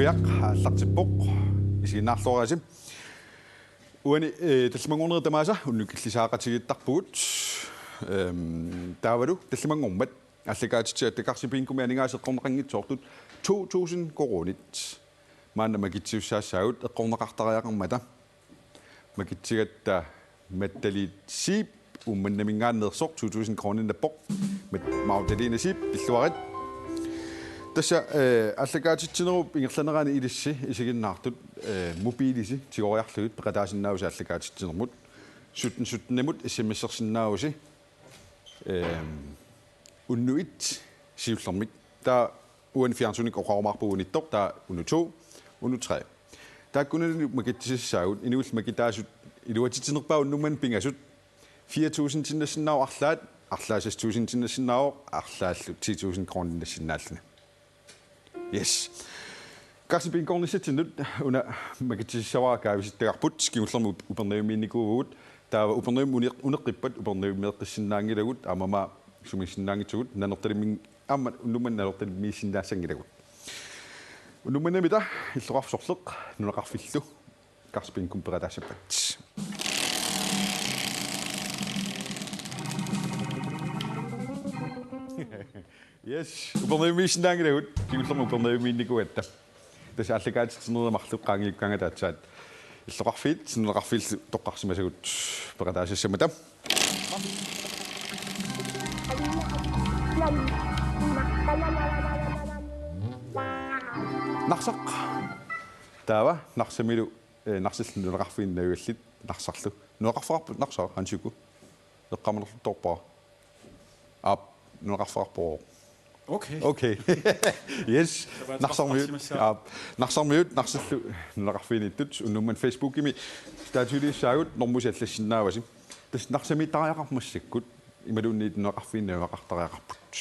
Tuiaq allaqtippoq isiginnaarluarasim uani tallimangunernet tamaasa unnukillisaaqatigittarpugut taavalu tallimangormat allakaatiti attakарсипиинкуми анигааseqqorneqanngitsoortut 2000 koronit maanna makitsiussaassaagut eqqorneqartariaqarmata makitsigatta mattaliit siip ummannamingaanneersoq 2000 kronin nappoq mautaliina siip pilluarit tassa allakaatittinerup ingerlanerani ilissi isiginnaartut mobilisi tigoriarlugut peqataasinnaausa allakaatittinermut suttenimut issimmissersinnaagusi unnuit siullermik taa uan fjernsynik oqarumarpugunittor taa unnu 2 unnu 3 taakkunani makitsissaagut inuull makitaasut iluatitinerpaa unnumman pingasut 4000 tinnassinnaaru arlaat arlaasas 1000 tinnassinnaaru arlaallu 10000 kroner nassinnaalluna yes karsipiinkornissatinut una makitsissawaa kaavisittagarput skingullermu upernaviminikuugut taava upernavimu uneqqippat upernavimeeqqissinnaangilagut amama sumissinnaangitsugut nanertalimmin amma unnumman nanertalimmiissinnaassangilagut unnummanamita illoqarsorleq nuneqarfillu karsipiinkum peqataasappat yes upernavimeissinnaangilagut kingullermu upernaviminikuatta tasa allakaatittinermarlu qaangiukkaangataatsaat illoqarfiit nuneqarfillu toqqarsimasagut peqataasassamata narsaq taava narsamilu narsillu nuneqarfiinnaguallit narsarlu nuneqarfarput narsaa hansuku eqqamerlu torpaa aap nuneqarfarpoo okay yes narsarmiut narsillu nuneqarfiinittut unnumman facebookimi staatuliissaagut normusiallassinnaavasi tas narsami tariaqarmassakkut imaluunniit nuneqarfiinnaguaqartariaqarput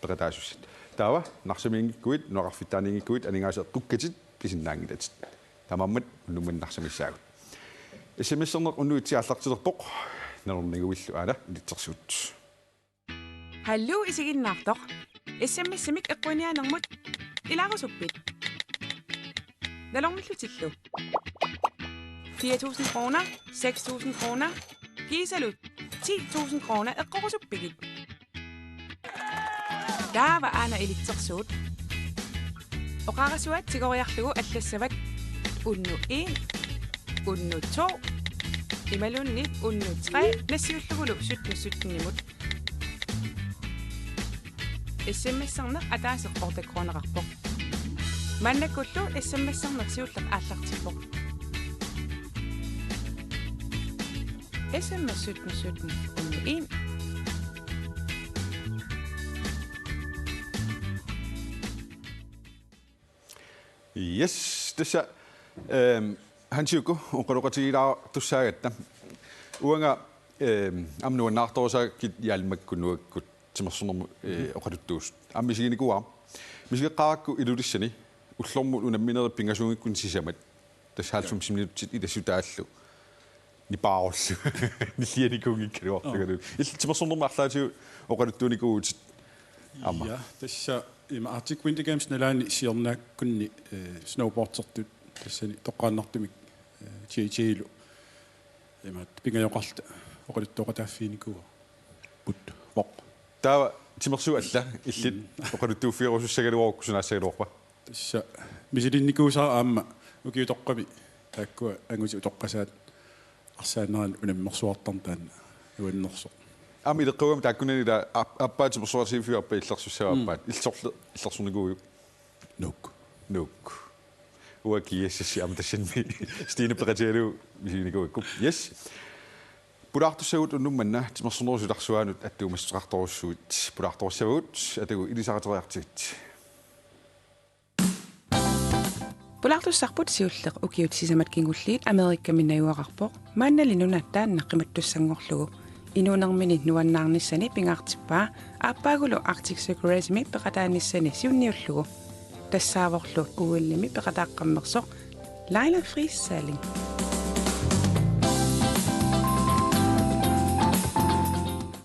peqataasussit taava narsamiingikkuit nuneqarfittaaniingikkuit aningaase qukkatit pisinnaangilatit tamammat unnumman narsamisaagut sms-erneq unnuitsiaallartilerpoq nalerninguillu aala ilitsersuut hallu isiginnaartoq sms-imik eqquinianermut ilaarusuppit nalornillutillu 4000 kroner 6000 kroner giisalut 10.000 kroner eqqorusuppigit taava aana ilitsersuut oqarasuat tigoriarlugu allassavat unnu 1 unnu 2 imalunnit unnu 3 nassiullugulu sutnimut sms-erneq ataaseqqortakruuneqarpoq mannakullu sms-erneq siulleq aallartippoq sms 17 unnu 1 yes tassa hansiukku oqaloqatigiilaa tussaagatta uanga amnuannaartorsaakit yaalmakkunuakkut timersunermu oqaluttuus ammisiginikkua misigeqqarakku ilulissani ullormu unamminerip pingasuungikkun sisamat tassaalsum simminutsit ilasutaallu nipaarullu nillianikungikkaluarlugalu timersunermu arlaatiu oqaluttuunikuutit amma ja tassa ima Arctic Winter Games nalaani siornaakkunni snowboardsertut tassani toqqaannartumik chiilu ima pingajoqarta oqaluttuoqataaffiinikua put voq taava timersu alla illit oqaluttuuffiirusussagaluorukku sunaassagaluorpa tassa misilinnikkuusaa aamma ukiutoqqami taakkua angusi utoqqasaat arsaanneraan unammersuartartaanna uannersoq am ileqquam taakkunani la appaat timersuarsiifiuarpa illersussaappaat illersunikuuju nuk uakiassassi am tassanmi Stine peqatialu misiginikuikku yes pulaartussagut unnummanna timersunerusularsuanut attuumassuqartorussuut pulaartorussagut atagu ilisaqateriartigit pulaartussarput siulleq ukiutsisamat kingulliit amerikkaminnajuaqarpoq maannalinunattaannaqqimattussangorlugu inuunerminit nuannaarnissani pingaartippaa aappаагулу Arctic Circle-imi peqataanissani siunniullugu тассааворлу уиллими пеқатааққаммерсоқ Lila Friis-Salling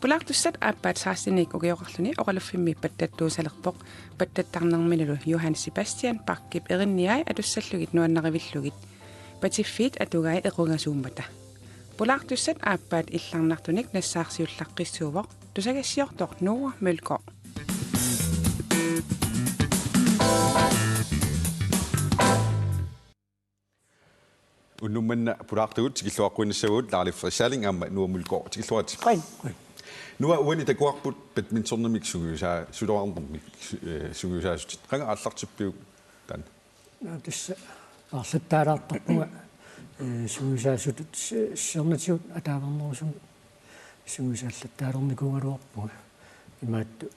Pulaqtussat aappaat saarsinik ukiorarluni oqalufimmi pattattuusalerpoq pattattarnerminalu Johann Sebastian Bachkip erinniai atussallugit nuannarivillugit patiffiit atugai equngasuummata Pulaqtussat aappaat illarnartunik nassaarsiullaqqissuuvoq tusagassiortoq Nora Mølgaard Unummanna pulaqtugut tikilluaqquinissavut laarlifferisaaling aamma Nora Mølgaard tikilluat. Nu er ueni takuarput badmintonnermik sungiusaa suloarnermik sungiusaasut qanga allartippiu tan tässä arsattaalaartarpuga sungiusaasut sernatiut ataavarnerusun sungiusaallattaalernikugaluarpuga imaattu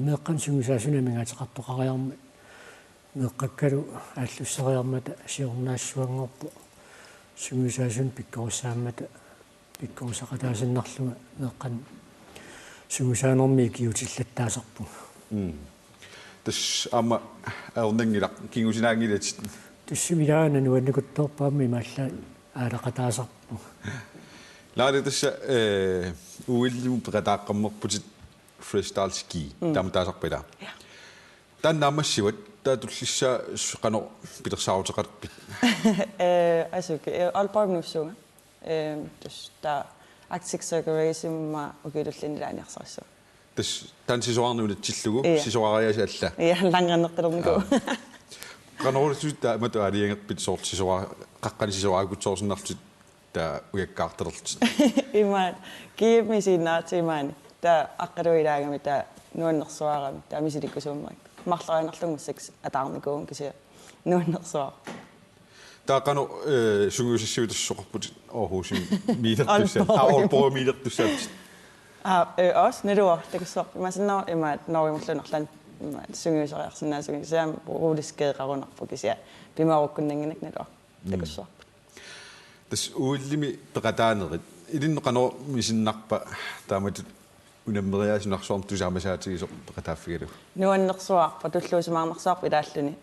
meeqqan sungiusaasunamigaatiqartoqariarma meeqqakkalu aallusseriarmata siornaassuanngorpu sungiusaasun pikkorissaammata pikkorusaqataasinnarluga meeqqan sungiusaanermi kiutillattaasarpu tas amma aernangilaq kingusinaangilat tussimilaana nuannikuttorpaammi maalla aalaqataasarpu laari tassa uillimu peqataaqqammerputit freestyle ski tamtaasarpila tannaamassivat taatullissa qano pitersaarutaqarpit alparnussunga tusta Arctic Circle Racing ma ukidullinilaniarsarissu tas tan sisoarnuunat tillugu sisoariasi alla langanneqqilerniku qanorulsuutta matu aliangerpit soort sisoa qaqqani sisoaagutsoorsinnartit ta ujakkaarterlertit imaat kiimisiinnaatimaani ta aqqaluilaagami ta nuannersuarami ta misilikkusummak mарларианерлунгуссакс атаарникуун кися нуаннерсуа таақано сунгуусиссуутассоқарпут Aarhusin милертуссаа Aalborg милертуссаат ос нэлуар такуссоо имасиннаа имаат норимерлунерлан имаат сунгуусариарсинаасугисаам рулискеэқарунарпу кися пимааруккуннангинак налуар такуссоо тас ууллими пеқатаанерит илиннеқано мисиннарпа тааматут унаммериаасунарсуарм тусаамасаатигисоқ пеқатааффигалу нуаннерсуарпа туллуусимаарнерсаарпа илааллуни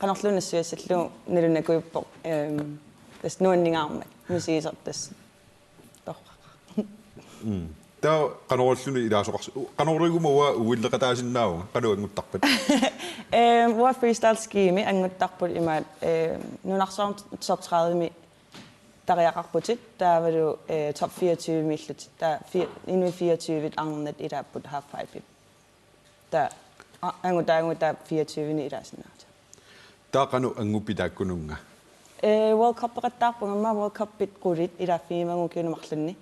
qanorlunassiassalluu nalunnakuippo tas nuanningаарmak misiisartas torqa ta qanorlulluni ilaasoqarsu qanorlugumua uilleqataasinnaaunga qanuanguttarpat wa freestyle skiimi anguttarput imaat nunarsaarm top 30mi tariaqarputit taavalu top 24 millut ta 24 arnernat ilaaput half pipe ta angutaanguta 24ni ilaasinnaat taaqanu angupitaakkununga World Cup qattarpungamma World Cup pit qulit ilaffiimangu kiunumarlunni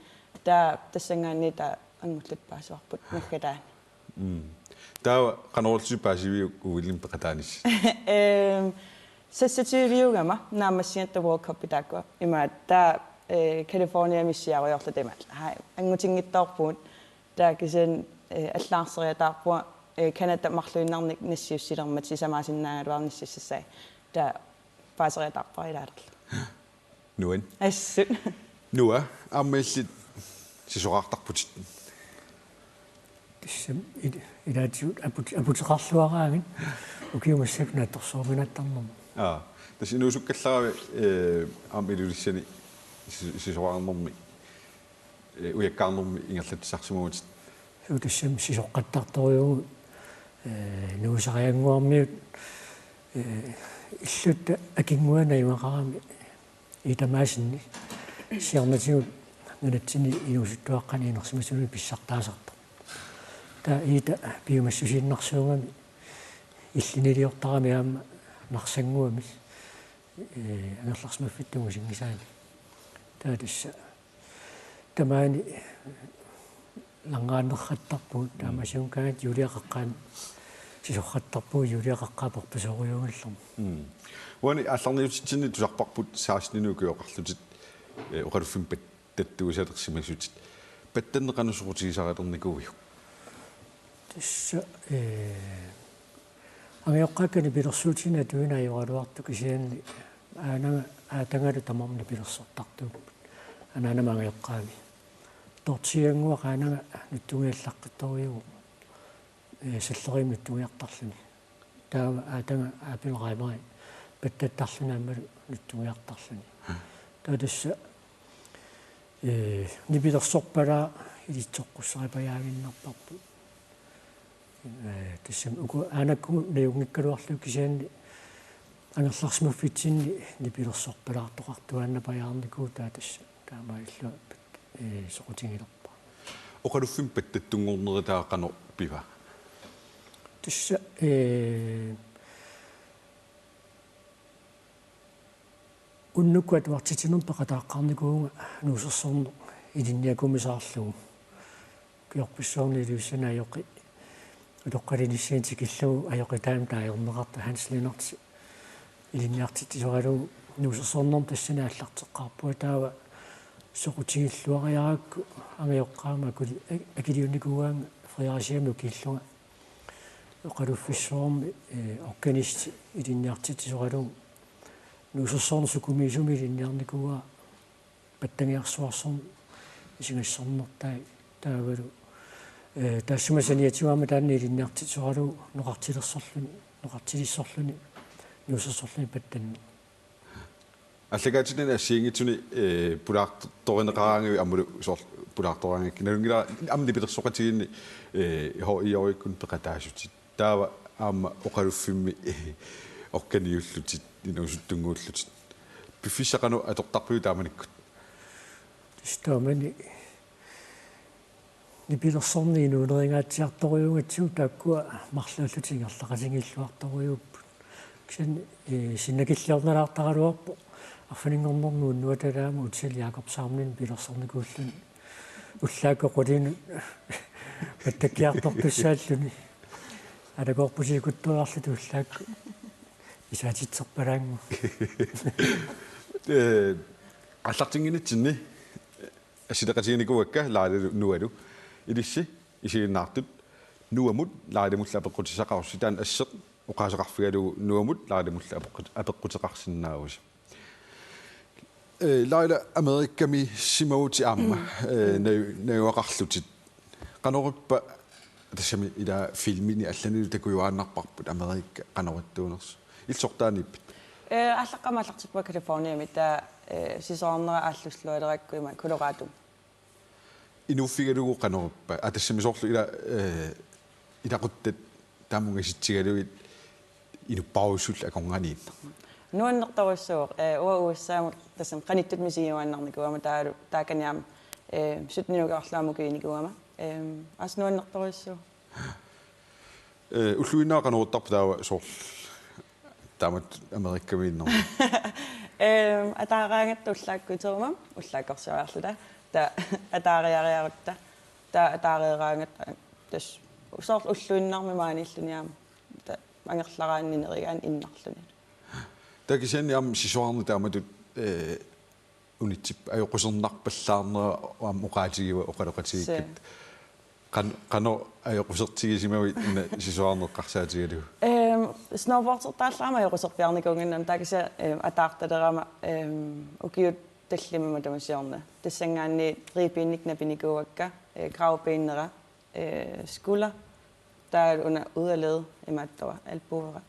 ta tassangaanni ta angulluppaasuarput nakkataan taa qanorulsupaasivi uillim peqataanis sassativiugama naamassiatta World Cup pitaakku imaat ta California missiaruyorlutamat angutinngittoorpuut ta kisen allaarseriataarpua Canada marluinnarnik nassiussilermat sisamaasinnaagaluarnissiссассаа та паасериатарпарилаалерла нуан ассу нуа аммаиллит сисоqaartarputit тиссам илаатиут апутеқарлуараагин укиумассак наатторсууминаттарнерма тас инуусуккалларави амилулиссани сисоqaarnermi уяккаарнерми ингерлатсарсимуутит тиссам сисоққаттарторюгу нуусариангуармиут иллутта акингуана имақарами итамаасинни сиарнатигут нунатсини иусуттуаққани инерсимасуни писсартаасарто та ита биумассусииннарсуугами иллинилиортарами аама нарсангуами анерларсмаффиттугу сингисаани таатисса тамаани лангааннерраттарпуут таамасиункаат юлиақаққаан сисорраттарпуу юлиақаққаапорпасоруйунгиллерма уани алларниутитсини тусарпарпут сааснинукиоқарлутит оқалуффим паттаттуусалерсимасутит паттаннеқанусорутигисариалерникууиу тасса ангиоққаккани пилерсуутина туинааюралуарту кисианни аанага аатангалу тамарни пилерсортартууппут анаанама ангиоққаами тортиангуа qaananga nuttунgiallaqqitoriugu саллерим nuttунgiartarluni таава аатага аапилераимари паттаттарлунааммалу nuttунgiartarluni таадасса нипилерсорпала илитсоққуссарипаяагиннарпарпу тассам уку аанаккугу наюнгиккалуарлу кисианни ангерларсмуффитсинни нипилерсорпалаартоқартуанна паяарникуу таатасса таамаиллуа соқутингилерпа оқалуффим паттаттунгорнеритаақано пива тасса уннуккуат вартитинерм пақатааққарникуунга нуусерсорно илинниакумисаарлугу киорписсоорни илуссана аёқи улоққалиниссиинти киллугу аёқи таам таайорнеқарта ханслинерти илинниартитисоралугу нуусерсорнерм тассана аллартеққарпуа таава соқутигиллуариаракку ангиоққаама кули акилиуникууаанга фриарисиаму киллунга оқалуффиссоорми органисти илинниартитисоралугу нуусерсорнер сукумиисуми илинниарникууа паттангиарсуарсорни исигассорнертай таавалу тассумасаниатигуама таанни илинниартитисоралугу ноқартилиссорлуни нуусерсорлуни паттанни аллагаатинана ассиингитсуни пулаарторинеқараангуи аммулу соор пулаарторангик налунгила амни пилерсоқатигинни иоиккун пеқатаасутит таава аама оқалуффимми органиуллутит инусуттунгууллутит пиффиссақану атортарпиу тааманиккут стомани нипилерсорни инуунерингаатсиарторюунгатсуу тааккуа марлааллутингерлақасингиллуарторюуппут кисани синнакиллиорналаартаралуарпо арфанингорнэрнуун нуаталаама утсил Якоб Саарнин пилерсорникууллуни уллааккоқулин паттаккиарторписсааллуни алагорпусикуттуарлут уллаакку исаатитсерпалаангу аллартингинитсинни асилеқатигиникуакка лаалу нуалу илисси исигиннаартут нуамут лаалимулла апеққутисақарси таан ассеқ оқаасеқарфигалу нуамут лаалимулла апеққутеқарсиннаавус лайла америкками симаути аама наюақарлутит канориппа тассами ила филмини алланилу такуюааннарпарпут америкка канориттуунерс илсортааниппит аллаққамааллартиппа Калифорниами таа сисоорнера ааллуслуалераккуима Колорадо инуффигалугу канориппа атассами соорлу илақуттат таамунгаситсигалуит инуппаруссул акорганиинна нуаннертаруссууq уа уссаамут тассам qaниттут мисигиуаннарникуама тааканиам 17-нугарлааму кииникуама ас нуаннертаруссуу уллуинаа каноруттарпу таава соорлу таамат америккавииннер атаараангатта уллааккутерумам уллааккорсиариарлута та атаариариарутта та атаариераангат тас соорлу уллуиннарми мааниллуниаама та ангерларааннинеригаан иннарлуни такисианни ам сисуарни тааматут унитсип аёқусернарпаллаарнера аам оқаатигива оқалоқатигиккат қано аёқусертигисимави ина сисуарнеққарсаатигалу snowboardsertaallаама аёқусерпиарникунгиннам такиса атаарталерама укиут таллимама тамасиорна тассангаанни рипиинник напиникуакка гравпииннера скула таа уна удалед иматтава албуера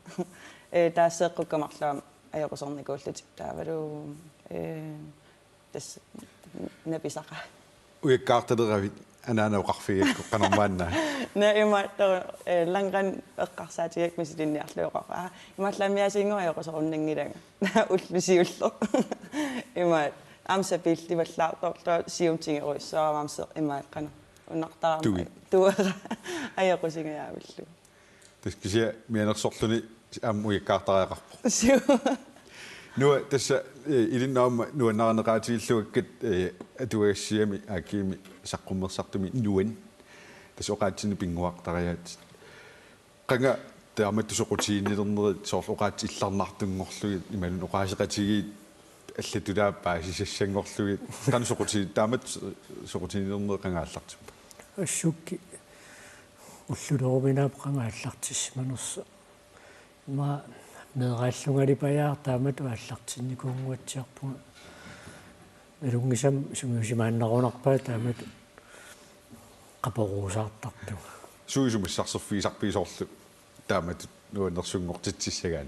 таассеэққуккамарлаама аёқусерникууллут таавалу тас написақа уяккаарталеравит анаанауқарфигакку канормаанна на иматтава лангран эққарсаатигак мисилинниарлуоқара ималламиасингуа аёқусеруннангилага уллусиуллер имаат амсапилливаллаарторлуа сиумтигеруиссуарамамсе имаат қана уннартарама туара аёқусингаяавиллу таскisia мианерсорлуни аам уяккаартариақарпо нуа тасса илиннаама нуаннааранеқаатигиллуаккат атуагассиами аакиими саққуммерсартуми нуан тасса оқаатсини пингуартариаат қанга тааматтусоқутииннилернери соорлоқаат илларнартунгорлуги ималун оқаасеқатиги аллатулааппаа сиссангорлуги канусоқути таамат соқутииннилернери қангааллартиппа ассукки уллулоорминаап қангааллартиссиманерса ма нерааллунгалипаяар таамату аллартинникуунгуатсиарпуга налунгисам сумиусимааннерунарпаа таамату qapоруусаартарту суисумиссарсерфигисарпигисоорлу таамату нуаннерсунгортитсиссагаан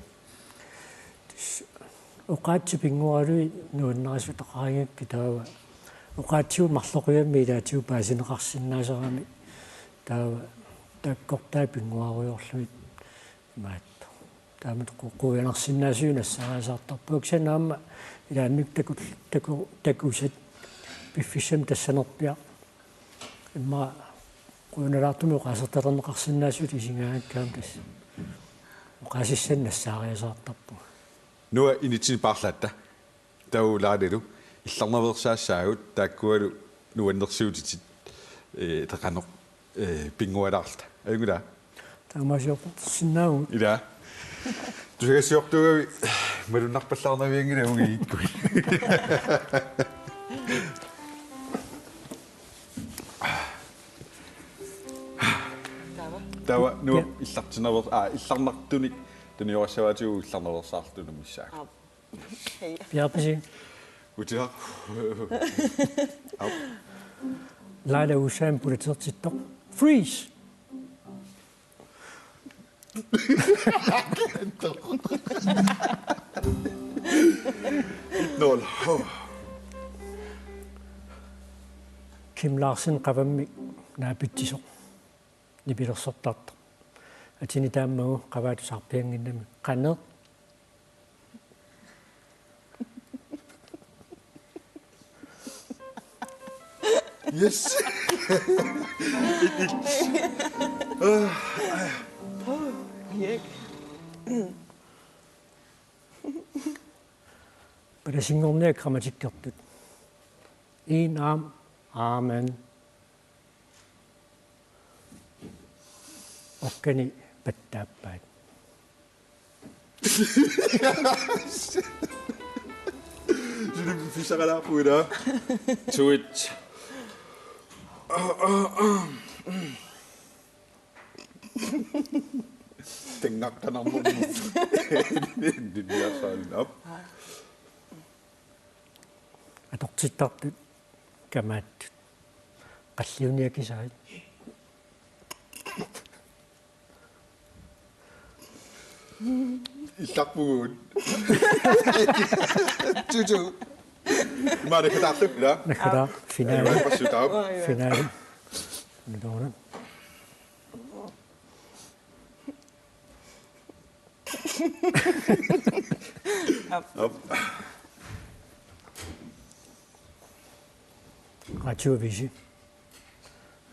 оқаатси пингуалуи нуаннерисутақаригакки таава uqaatigu marloquyammi ilaatigu paasineqarsinnaasarami taava taakkortaa pinguaruyorlumit maatto taamat quyanarsinnaasuunassaraasartarpuuk sanaamma ilaannik takusat piffissam tassanerpia imma quyanalaartumi uqasertalerneqarsinnaasuut isingaangakkaam tassa uqasissannassaaриасаартарпу nuа initsinpaarlatta taulaalilu илларнерверсаассаагут тааккуалу нуаннерсуутитит теқано пингуалаарта аюнгула таамаасиорпартэрсинаагу ила тусагасиортугави малуннарпаллаарнавиангила угиикку тава нуа иллартинервер илларнартуник туниорассаваатигу илларнерверсаартуну миссаак пиарпаси утиа лайда усаам пулитертиттоқ freeze нол Kim Larsen qavammi naapittisoq nipilersortarta atini taammagu qavaatusarpianginnami qanneq yes parasingornia grammatikkertut en arm armen okkani pattaappaat Sunu fisaralaapuila tuit tengaqtanarmun dinniarsaalin op atortittartut kamaattut qalliuniakisarit илларпугуут туту маре катаартук ила nakala finaali пассутаап finaali nidona op Ratuavisi.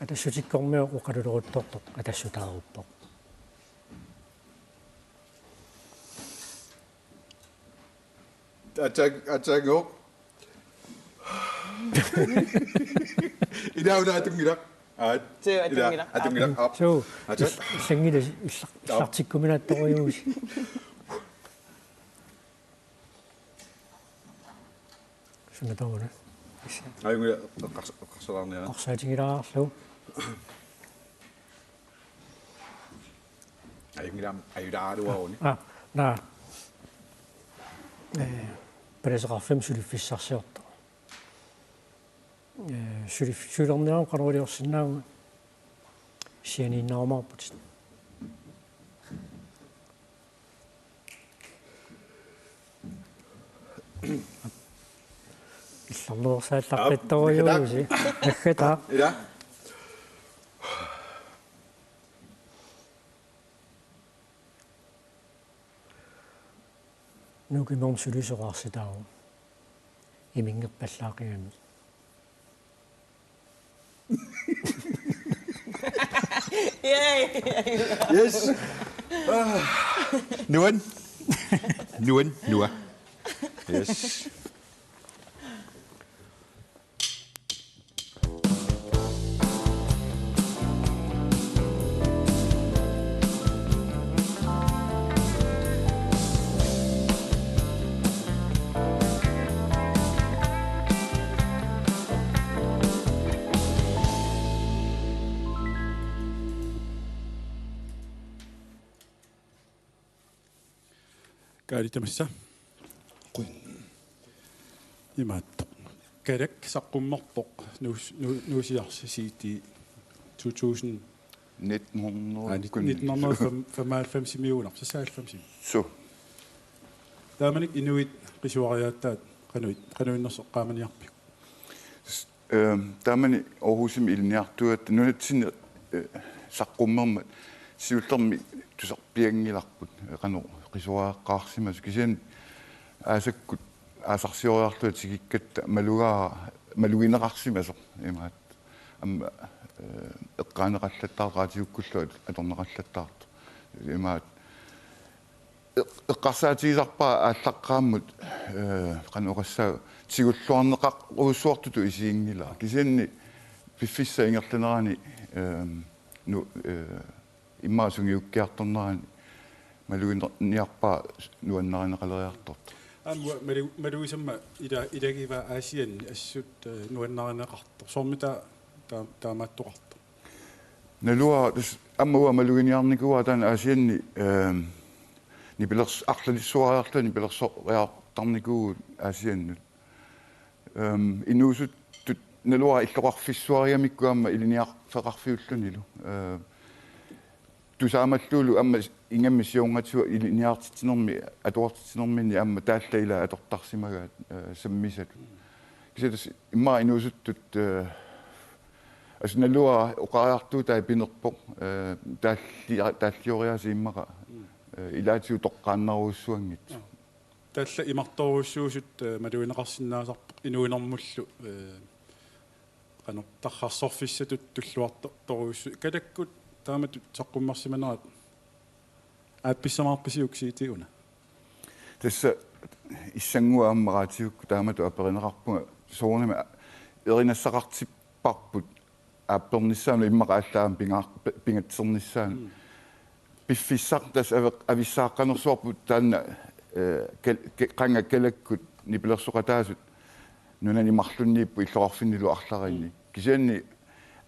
Atassutikormia uqaluluruttortoq atassutaaruuppoq. атаго идауда атунгила аат атунгила ап So, атат иллангила иллартиккуминаатторуйуус. Sunatawuna. аюнгила эққарсалаарниа Орсаатигилаарарлу. аюнгила аюлааруауни На. Пресеқарфим сулиффиссарсиорто. Сулерниару қарулиорсинаагу сианиннаормаарпут. илларнуорсааллартитторуйууси аггата ила нукиморн сулисоқарситаару имингерпаллаақигами yes nuan nuan yes kaalittamassa imaatto kalak saqqummertoq nuusiarsisiiti 2000 1995 millioner så 95 so taamanik inuit qisuariaattaat qanuinnersoqqaamaniarpi Taamani Aarhusim ilniartuat nunatsin saqqummerma siullermi tusarpiangilarput qanu qisuaqaarsimas kisian aasakkut aasarsioriartuat sigikkatta malugineqarsimasoq imaat amma eqqaaneqallattaar raatiukkullu atorneqallattaartu imaat eqqarsaatigisarpaa ааllaqqaammut qanuqassaa sigulluarneqaq uussuartutu isiingila kisianni piffissa ingerlanerani nu immaasugiukkiartornerani maluginniarpaa nuannarineqaleriartort maluisamma ilagiva aasian assut nuannarineqartor soormita taamaattoqartor nalua amma maluginiarnikua taan aasianni nipilers arlalissuariarta nipilersoриartarnikuu aasiannut inuusut nalua illoqarfissuariamikkuamma iliniarfeqarfiullunilu tusaamalluulu amma ingammissiungatua iliniartitinermi atuartitinerminni amma taallaila atortarsimagaat sammisat kisatas imma inuusuttut asnalua oqariartuutai pinerpoq taallioriasi immaqa ilaatiu toqqaannaruussuangit таалла имарторуссуусут малуинеқарсинаасарпу инуинэрмуллу qanu tarrarsorfissatut tulluartoruussu kalakкут тааматут саққуммарсиманерат аапписсамаарписиуксиитигуна тасса иссангуа аммараатиукку таамату аперинеқарпунга соорнама эринассақартиппарпут аапперниссаана иммақааллаам пингатсерниссаана пиффиссақ тас ависсааққанерсуарпут таанна qanga kalakkut nipilersoqataasut nunani marlunniippu illoqarfinnilу арлариинни кисианни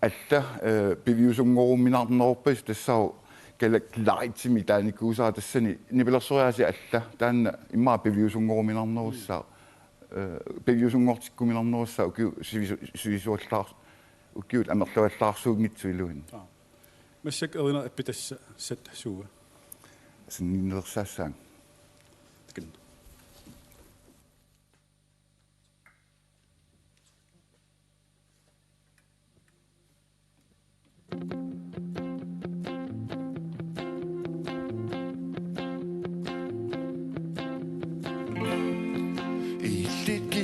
алла пивиусунгорумминаарнеруппас тассау kalak laitsimi taanikkuusaa tassani nipilersoriaasi alla taanna immaa pivиусунгоруминаарнерусsaa pivиусунгортиккуминаарнерусsaa ukiu sivisuallaar ukiut амерлуаллаарсуунгитсу илуин массак эрина аппитасса сат суува синнерсаассаан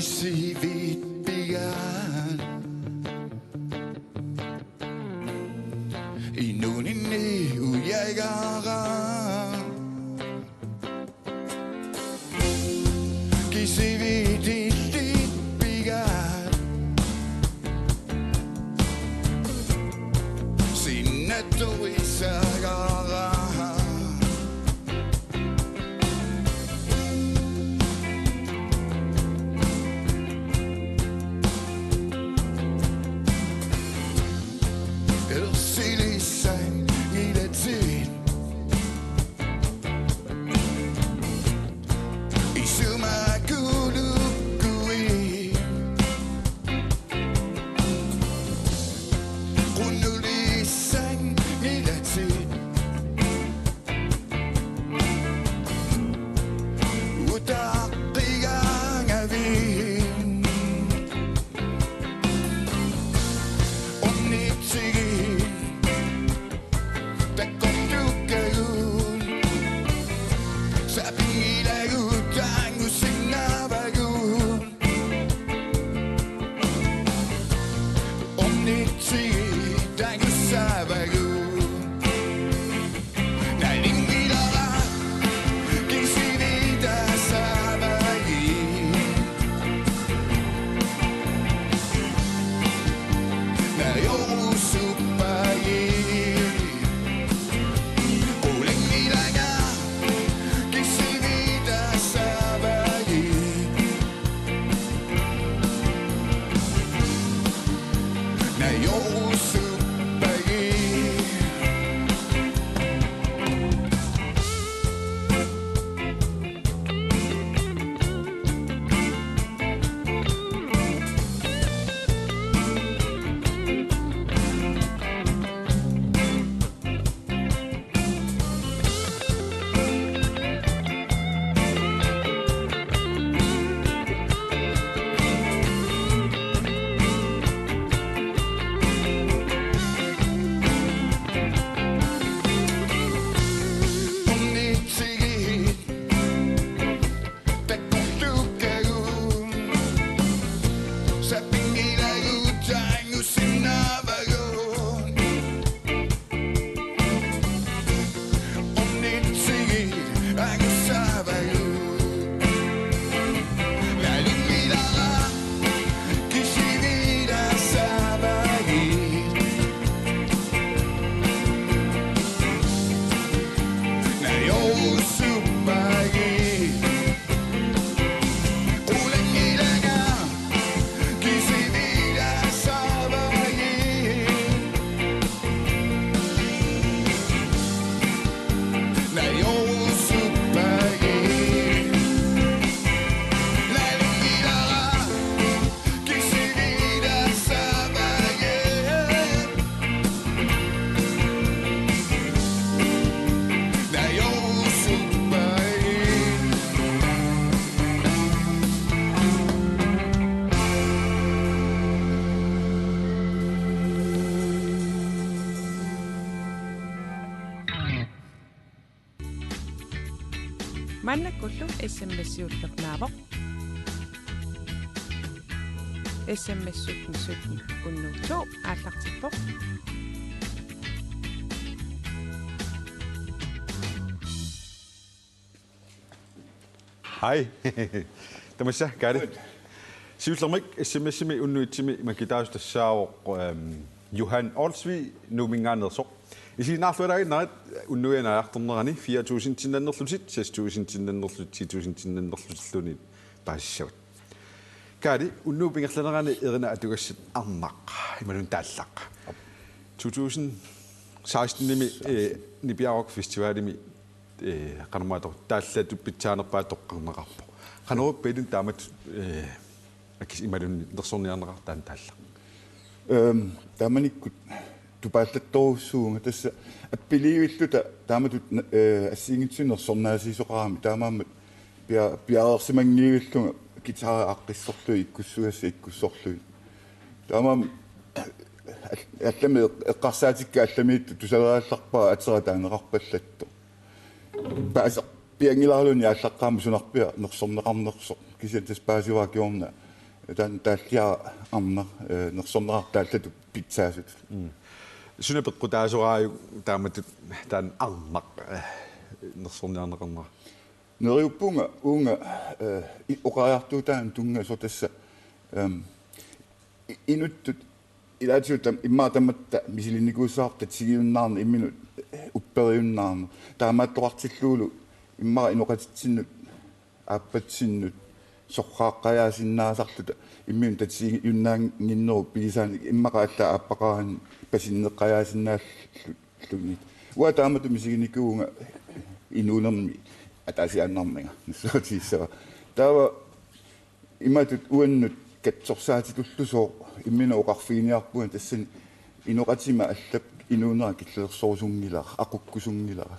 Sivit bigan Inunini uyagara Kisivit illit bigan Sinnato isagara Now you're super Mannakullu SMS-siullernaavoq. SMS 1717 unnuutsu aallartippoq. Hej. Tamassa, gør det. Sivslamrik, SMS-imi unnuitsimi makitaastassaavoq Johan Olsvi numingaannersoq. Isiinaarlualagi narat unnuianaartornerani 4000 tinannerlutit 6000 tinannerlut 10000 tinannerlutluni paassavut. Kadi unnuupingerlanerani erina atugassat arnaq imalun taallaq. 2016-nimi Nibiarok Festivalimi qanumaator taallatu pitsaanерпаа тоққарнеқарпо. Qanuru pilun taamat akis imalun nersorniarneqartaan taallaq. Taamanikku tupaallattoruussuunga tassa appiliivilluta taamatut assiingitsunersornaasiisoqarami taamaammat piaarsimangiivillunga gitara aqqissorlu ikkussuassa ikkussorlu taamaam allami eqqarsaatikka allamiittu tusaleraallарпаа атератаанеқарпаллатто паас пиангилаарлуни ааллаққаама сунарпиа нерсорнеқарнерсо кисиатас паасиваакиорна тан тааллиа арна нерсорнеқартааллату питсаасут Sunapekqutaasuраaju taamatut taan arnaq nersorniarneqarnera. Neriuppunga uunga oqariartuutaan tunga sotassa inuttut ilaatiutam immaatamatta misilinikuussaarta sigiunnaarna imminut upperiunnaarna taamaattoqartilluulu immaa inoqatitsinnut aappatssinnut soqqaaqqajaasinnaasaartuta immiun tatsigi yunnaanginneru piisaani immaqaalla aappaqaani pasinneqqajaasinnaallunnit ua taamatu misiginikuunga inuunermi атаасианнарнага нассаатиссава таава иматут уаннут катсорсаатитуллусоо иммина оқарфигиниарпуна тассани иноқатима аллап инуунера киллерсорусунгилаа ақуккусунгилаа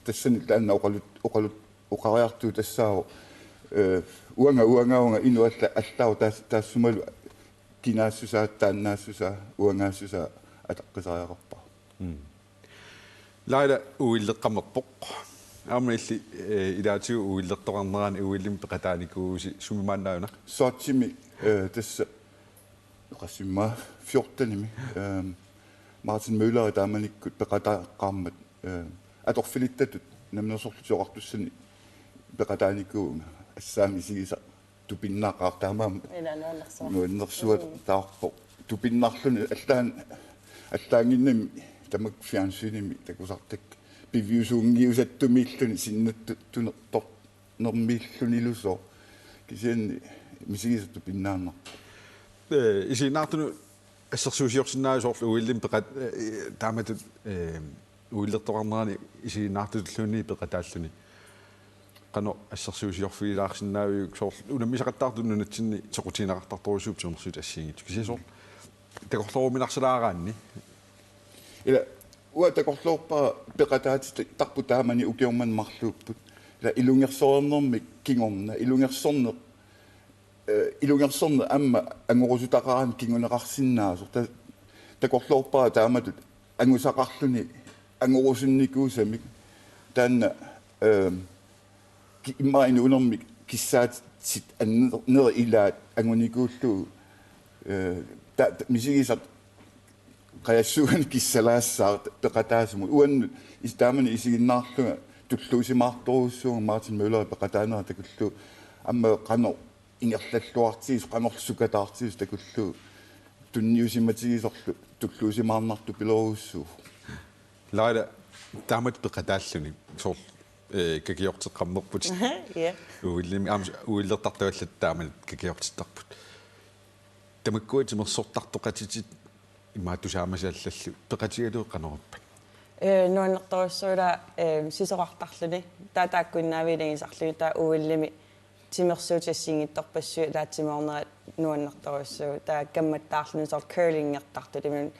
тассани таанна оқалут оқариартуу тассао уангаунга инуалла аллаау таассумалу кинаассусаат тааннаассусаа уангаассусаа атаққисариақарпаа Laida uilleqqamerpoq Aamilli ilaatigu uillertoqarnerani uillimi peqataanikuusi sumimaannauna soatsimi tassa qasimma 14nimi Martin Møller taamanikkut peqataaqaarmat atorfilittatut namnersorlusioqartussani peqataanikuunga assaami sigisa tupinnaaqaartaamaam nuannersuat taarpo tupinnarluni allaanginnami tamak fjernsynnimi takusartak piviusuungiusattumilluni sinnattunertor normilluniluso kisianni misigisattu pinnaanna isinaartunu assersuusiorsinnaasuorlu uillim peqat taamatut uillertoqarnerani isinaartutulluuni peqataalluni qano assersuusiorfiilаарsinnaaviuk soorlu unammisaqattaartunnu natsinni toqutiinaqartartorusuup sunersuut assiingit kisiasor takorloruminarsalaaraanni ila uatakorloorpa peqataati tarputaamani ukiorman marluupput la ilungersoornermi kingorna ilungersorne amma angorusutaqaraan kinguneqarsinnaasor takorloorpa taamatut angusaqarluni angorusunnikuusamik taanna imma inuunermi kissaat sit anner ilaat angunikuullu misigisat qayassuun kissalaassaar peqataasumut uannut istaamani isiginnaarlunga tulluusimaartoruussuunga Martin Møller peqataanera takullu amma qano ingerlalluartiis qanorlsukataartiis takullu tunniusimatigisorlu tulluusimaarnartu piloruussuu Laida taamat peqataalluni soor kakiorteqqammerput Ja. uillimi uillertartuallat taamat kakiortittarput tamakkuatimersortartoqatitit имаатусаамасааллаллу пеқатигалуу қанеруппа нуаннэрторуссуула сисоқартарлуни таатааккуннаавилигисарлуни таа уиллими тимерсуутассингитторпассуи таатсимоорнера нуаннэрторуссуу таа камматтаарлуни соор curling-ертартут имин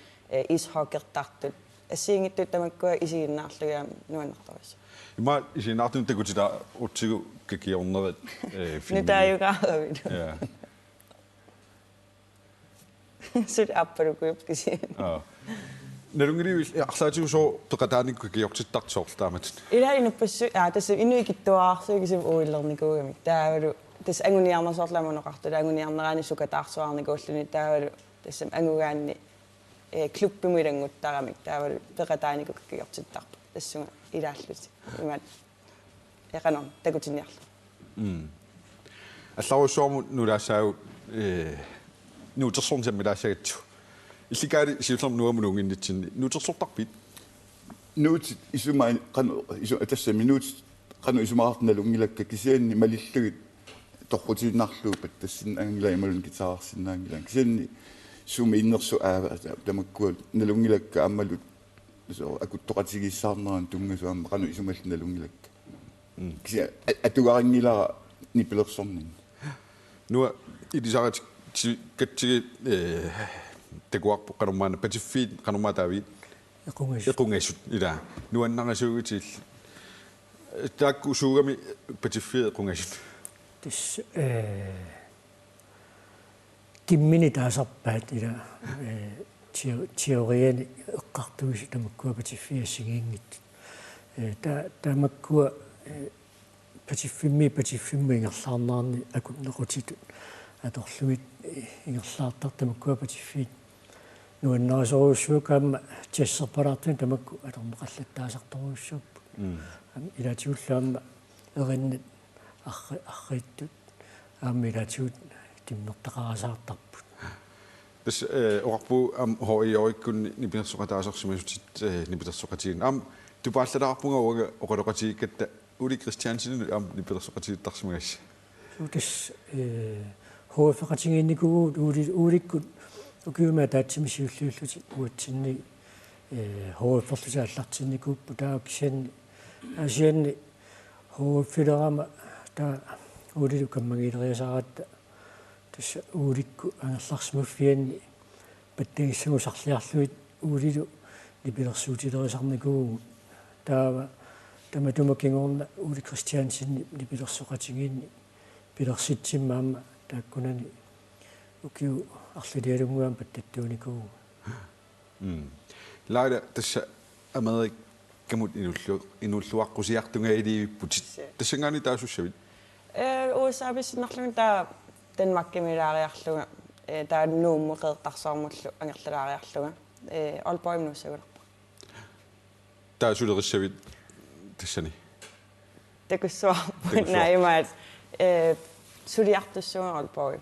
ишхокертартут ассиингиттут тамаккуа исигиннаарлугаам нуаннэрторуссуу има исинаартун такутита утсигу какиорнерит нутааюгааравит ja Sit apparukuip kisi. налунгили арлаатиусоо пеқатааникку киортиттартсоорлтаамат Ila inupassu tässä inuikittuaarsuigisum uillernikugami taavalu tässä anguniarnersorlamunoqartula anguniarneraani sukataarsuarnikuulluni taavalu tässä angugaanni klubbimuilanguttaramik taavalu peqataanikku kiortittarpa tassunga ilaalluti imat eqanorn takutiniarlu алларуссуарму нулаассаагу нуутерсорнсаммилаассагатсу илликаали сиуллерм нуамунунгиннитсинни нуутерсортарпит nuut isumain qanu isu atassa minuut qanu isumaartnalungilakka kisianni malillugut torrutiinarluupat tassin angilaimalun gitaarsinnaangilan kisianni sumi innersu aava tamakkuat nalungilakka ammalut so akuttoqatigissaarneran tungasuamma qanu isumalnalungilakka kisia atugaringilara nipilersornin нуа илисарат катсиги текуарпо канумаана патиффиит канумаатаавит эқунгассут ила нуаннарасуугутил таакку суугами патиффиит эқунгассут тис тиммини таасарпаат ила теориани эққартугис тамаккуа патиффиассигиингит таамаккуа патиффимми ингерлаарнаарни акуннеқутиту аторлугит ингерлаартар тамаккуа патиффиит нуаннерисоруссуукаама тиассерпалаартун тамакку аторнеқаллаттаасарторуссууппу илатиуллаама эриннат арриттут аама илатиут тиммертақарасаартарпут тас орпу ам хоиоиккун нипинерсоқатаасарсимасутит нипитерсоқатигин ам тупааллалаарпунга уга оқалоқатигиккатта ули кристиансинну ам нипитерсоқатигиттарсимагасса тус хофеқатигинникугу уликкут укиума таатсимисиуллууллути уатсинни хоферлусааллартинникууппу тааксианни асианни хоффилерама та улилу каммагилериасаратта тасса уликку ангерларсимуффианни паттагиссагусарлиарлуит улилу липилерсуутилерисарникуугу таава таматумакингорна ули кристиансинни липилерсоқатигиинни пилерситсиммаама тааккунани укиу арлилиалунгуам паттаттууникуугу лайда тасса амари камут инуллуаққусиартунгаилииппутит тассангаани таасуссавит уусаабиссиннарлугун таа данмаккимилаариарлуга таа нууммеқеэртарсаармуллу ангерлалаариарлуга олпоимнуссагулерпа таасулериссавит тассани такуссуарпут наимаат сулиартуссуга олпоим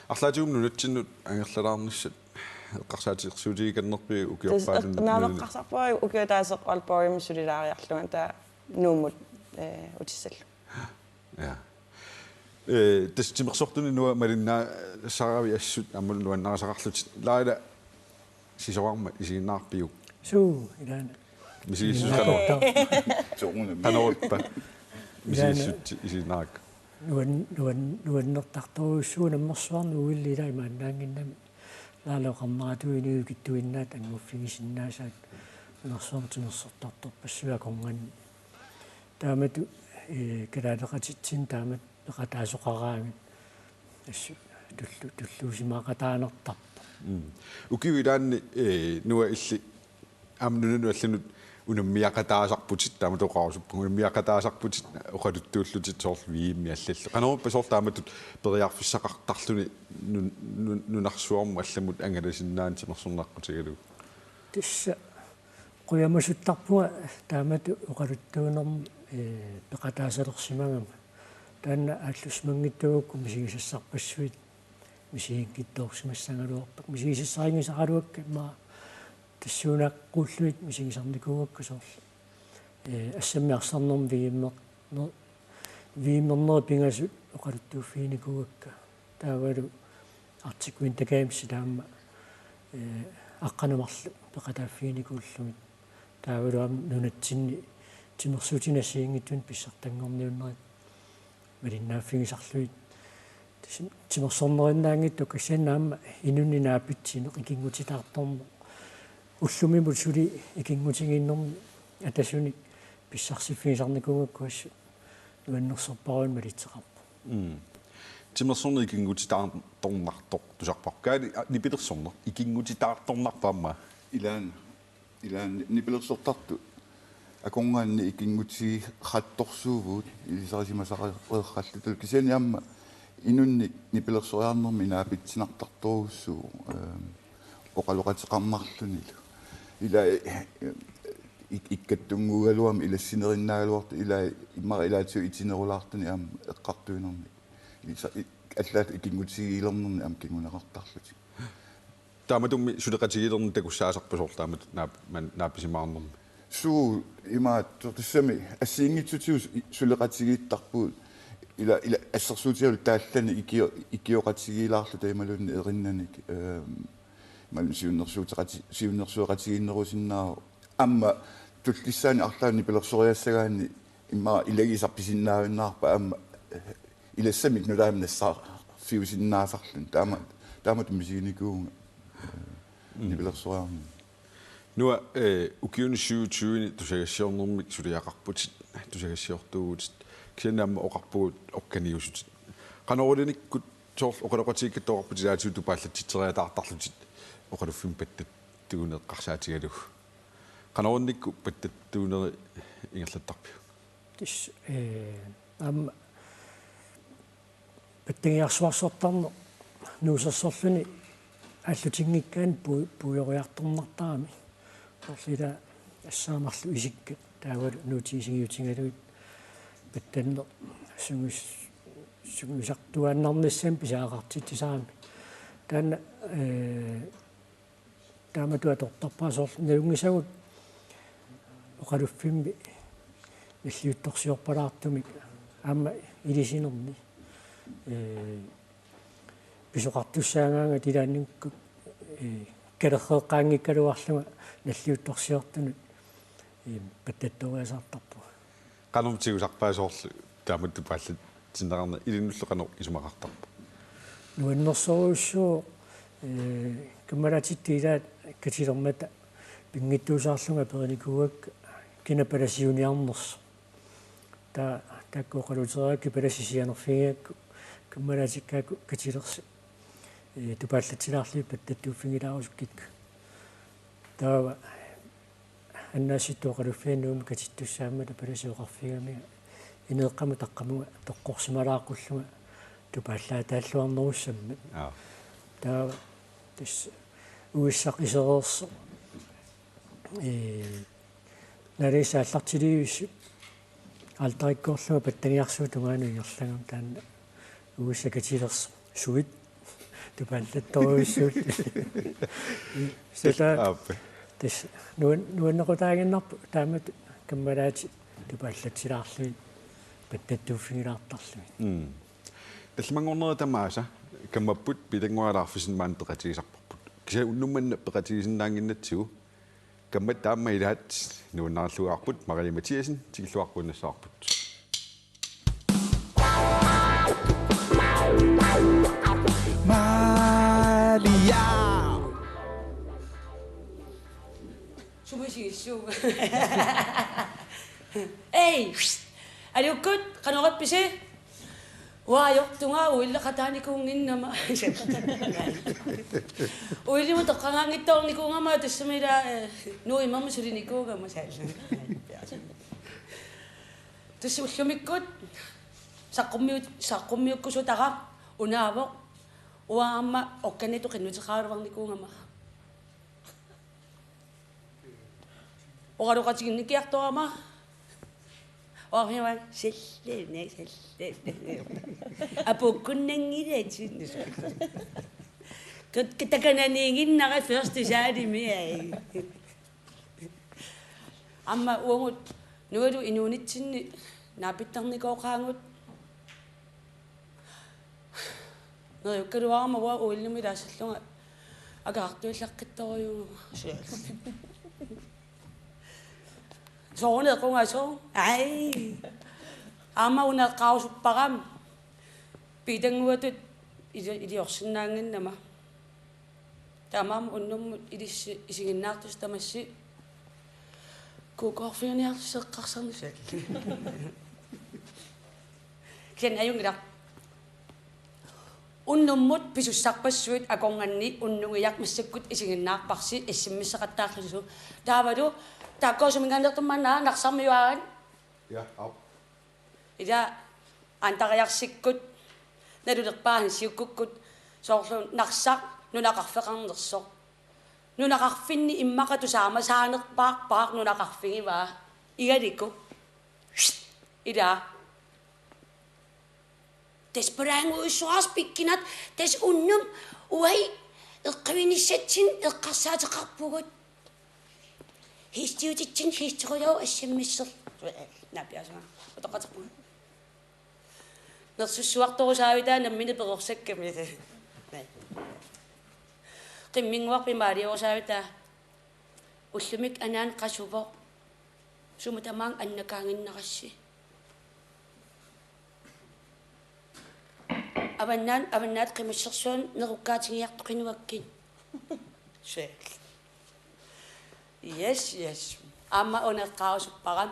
арлаатигум нунатсиннут ангерлалаарниссат эққарсаатиерсуутигиканнерпи укиорпаалун наавеққарсарпаа укиотаасеқ олпоим сулилаариарлуга таа нууммут утиссаллу ja тас тимерсортуни нуа малиннаа сарави ассут аммул нуаннарасақарлут лаила сисоарма исигиннаарпиу суу илаана мисигиссусқалоо sooruna канаорпа мисигиссут исигиннаак нуаннертарторуссуун аммерсуарну уиллила имааннаангиннами лаалоқарнаратуинуи киттуиннаат ангуффигисиннаасаат нерсуартимерсортартор пассуа конгани таамату калаалеқатитсин таамат неқатаасоқараамит ассу туллуусимаақатаанертарпа укивилаанни нуа илли амнунну аллунут унаммиақатаасарпутит тааматоқарусуппу унаммиақатаасарпутит оқалуттууллутит соорлу виимми аллаллу канаорпа соорлааматут периарфиссақартарлуни нунарсуарму алламут ангаласиннаан тимерсорнаққутигалу тисса қуямасуттарпуга таамату оқалуттуунерм пеқатаасалерсимагама таанна ааллусмангиттугукку мисигисассарпассуит мисигиккитторсимассангалуарпак мисигисассарингисақалуакка ма тассуунаққуллуит мисигисарникуугакку соорлу ассаммиарсарнерм вииммернери пингасут оқалуттууффиникуугакка таавалу артикуин такаамси таама аққанамарлу пеқатааффиникууллугит таавалуам нунатсинни тимерсуутинассиингиттун писсартангорниуннерит малиннааффигисарлуит тимерсорнериннаангитту кассианнаама инуннинаапитсинеқ икингутитаартормо уллумимут сули икингутигииннерми атасуник писсарсиффигисарникуугакку ассу нуаннерсерпаруин малитсеқарпу тимерсорнер икингутитаарторнартор тусарпаркаали нипилерсорнер икингутитаарторнарпаама ilaan nipilersortartu akongaanni ikingutsi qattorsuuvuut ilisarisimasaqeerrallutul kisiani amma inunni nipilersoriarnermi naapitsinartartorussuu oqaloqatiqarnarlunilu ila ikkattungugaluam ilassinerinaagaluartu ila immara ilaatsu itinerulaartuni am eqqartuinermi аллаат икингутсигиилернерни ам кингунеқартарлути тааматумми сулеқатигилерни такуссаасарпусоорлаамат наапписимаарнерми суу имаат тортуссами ассиингитсутиус сулеқатигииттарпуут ила ассерсуутиалу тааллани икиоқатигиилаарлу таималунни эриннаник малун сиуннерсуоқатигииннерусиннаа амма туллиссаани арлаани пилерсориассагаани имма илагисарписиннаавиннаарпа амма илассамик нулаамнассаа фиусиннаасарлун таамат мисигиникуунга нибилерсориарни нуа укиуни 27 тусагассиорнэрмик сулиақарпутит тусагассиортуугутит кисанаама оқарпугут окканиусутит канорулиниккут соор оқалоқатигиккатоқарпутит аатиуту пааллатситсериатаартарлутит оқалуффим паттаттугунеққарсаатигалуг канорунникку паттаттугунери ингерлаттарпиу тис ам паттагиарсуарсортарне нуусассорлуни аллутингиккаан пуйориарторнартарами орлила ассаамарлу исикка таавал нуутисигиутингалуит паттаннер сугусартуаннарнассам писаақартитсаами таана тааматуа тортарпаасоор налунгисагут оқалуффимми иллиутторсиорпалаартумик аама илисинерни писоқартуссаагаанга тилаанникку калерреэққаангиккалуарлуга наллиутторсиортунут паттатториасаартарпу канормтигусарпаасоорлу тааматту пааллат синнеқарна илиннуллу канор исумақартарпу нуаннерсоруссуу каммалатиттилаат катилермата пингиттуусаарлунга периникугак кинапаласиуниарнерс таккоқалутераакки паласисианерфигиакку каммалатиккааку катилерси тупааллатсилаарлуи паттаттууффигилаарусуккикку таава аннааситтуоқалуффианнууми катиттуссааммата паласиоқарфигами инеэққаму таққамуга тоққорсималааққуллуга тупааллаатааллуарнеруссаммат таава тис уиссақ исереерсо нарисааллартилиуссу алтариккоорлуга паттагиарсуу тунгаanu ингерлагам таанна уиссакатилерс суит тупааллатторуиссуут сета тис нуаннеқутаагиннарпу таамат каммалаати тупааллатсилаарлуи паттаттууффигилаартарлуи талмангорнери тамааса каммаппут пилангуалаарфисин маан пеқатигисарпарпут киса уннумманна пеқатигисиннаангиннатсигу каммат таамма илаат нуаннаарлугаарпут Маria Mathiasen тигиллуарпуннассаарпут Maria Sumisigissu. Ei! Aliukkut qanorappissi. Waajortunga uillaqataanikuunginnama. Uillimu toqqangaangittornikuungama tassamila nuimamma sulinikuugama saalla. Tassuullumikkut saqqummiukkusutara unaavoq uaamma okkanitu qinnuteqaaluarnikuungama. Oqaluqatiginnikiartorama Oqhiwan sellene apukkunnangilaatsin kitakananiinginnara første saalimi amma uungut nualu inuunitsinni naapittarnikooqaangut nerukkaluarama ua uillumi laassallunga akaartuillaqqittoriugu soorneequngaso ai amma uneqqaarusupparam pitanguatut iliorsinnaanginnama tamam unnummut isiginnaartus tamassi kuukorfiuniarseqqarsarnisal kian ayungila Unnummut pisussarpassuit akornganni unnungiaq massakkut isinginnaarparsi issimmisseqattaarlusu. Taavadu taakkosuminganertummanaa narsarmiuagan. Ja, au. Ida antariarsikkut nalulerpaahin siukkukkut soorlu narsaq nunaqarfeqarnersoq. Nunaqarfinni immaqatusaama saanerpaarpaaq nunaqarfingivaa igalikku. Ida Desperango usuas pikkinat des unnum uai eqqavinissatsin eqqarsaateqarpugut. Histiutitsin histiqulao assammisser. Napiasma. Otoqaterpu. Nersussuartorusaavita nammini peqorsakkami. Qimminguarpi maariorsaavita ullumik anaan qasuvo. Sumutamaang annakaanginnaqassi. Avannat qimissersuun nerukkaatigiartoqinuakkin. Yes. Amma oneqqaarusupparam.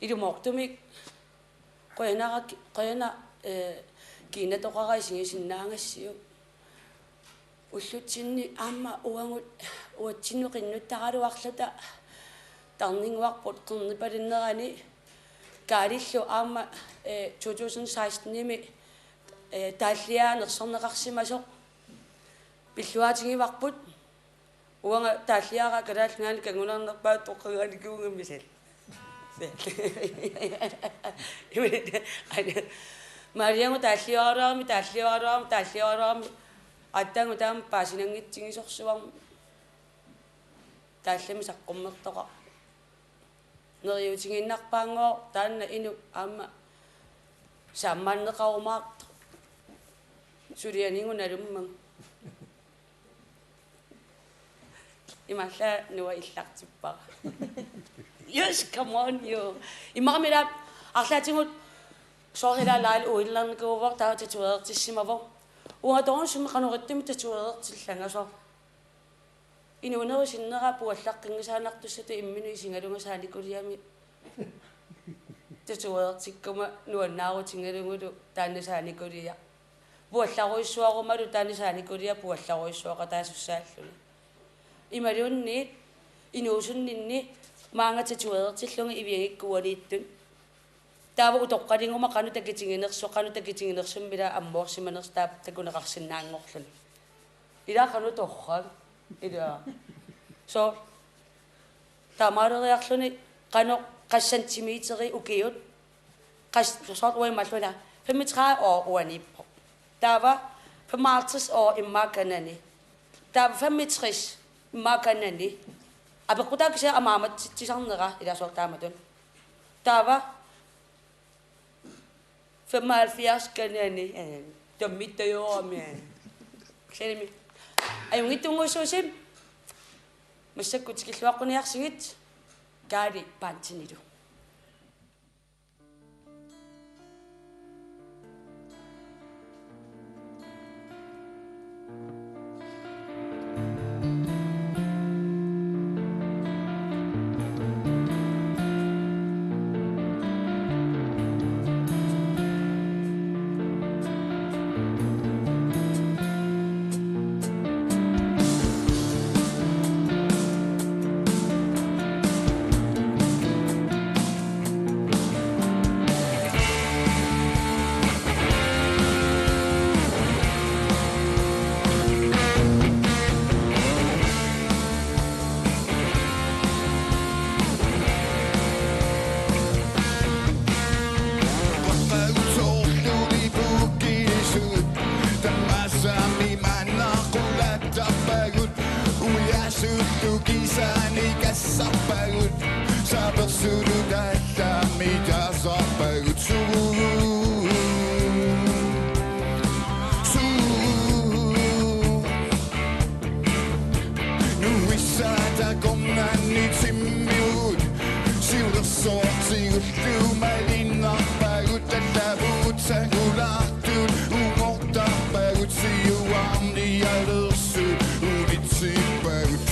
Idumortumik qoyana kiinatoqaraisigisinnaangassiu. Ullutsinni amma uangut uatsinnu qinnuttaqaluarluta tarninguarput qernipalinerani kaalillu amma 2016-nimi taalliaanersorneqarsimasoq pilluaatigivarput uanga taalliaaqa kalaalngaani kangunernerpaat toqqagaanikuungammisal Mariangu taalliaraami Attangu taam paasinangitsingisorsuam taallami saqqummertoqa neriutiginnarpaangoo taanna inu aamma saammaanneqarumaarta sulianingu nalummang imalla nuwa illartippara yes come on you imaqamila arlaatingut soorila laal uillarnikuuvor taatatuertissimavor Uatornsum qanuqattumi tatuerertillangaso. Inuunerusinnera puallaqqingisaanartussatu imminu isingalungasaanikuriami. Tatuerertikkuma nuannaarutingalungulu taannasaanikuria. Puallaruissuarumalu taannasaanikuria puallaruissuaqa taasussaalluna. Imalunniit inuusunninni maanga tatuerertillunga iviangikkualiittun. Taava utoqqalinguma qanutakitiginersummila ammoorsimanerstaap takuneqarsinnaangorlun. Ila qanutorrag ila. So tamaleriarluni qanoq qassantimiiteri ukiut qassort uimalluna 35 år uanippo. Taava 55 år immakanani. Taava 65 immakanani. Abequtaakisa amaamattisarnera ila sortaamatun. Taava 75 kanani tommittajorami xelimi ayungittunguussuusim massakkutiqilluaqquniarsigit kaali paantinilu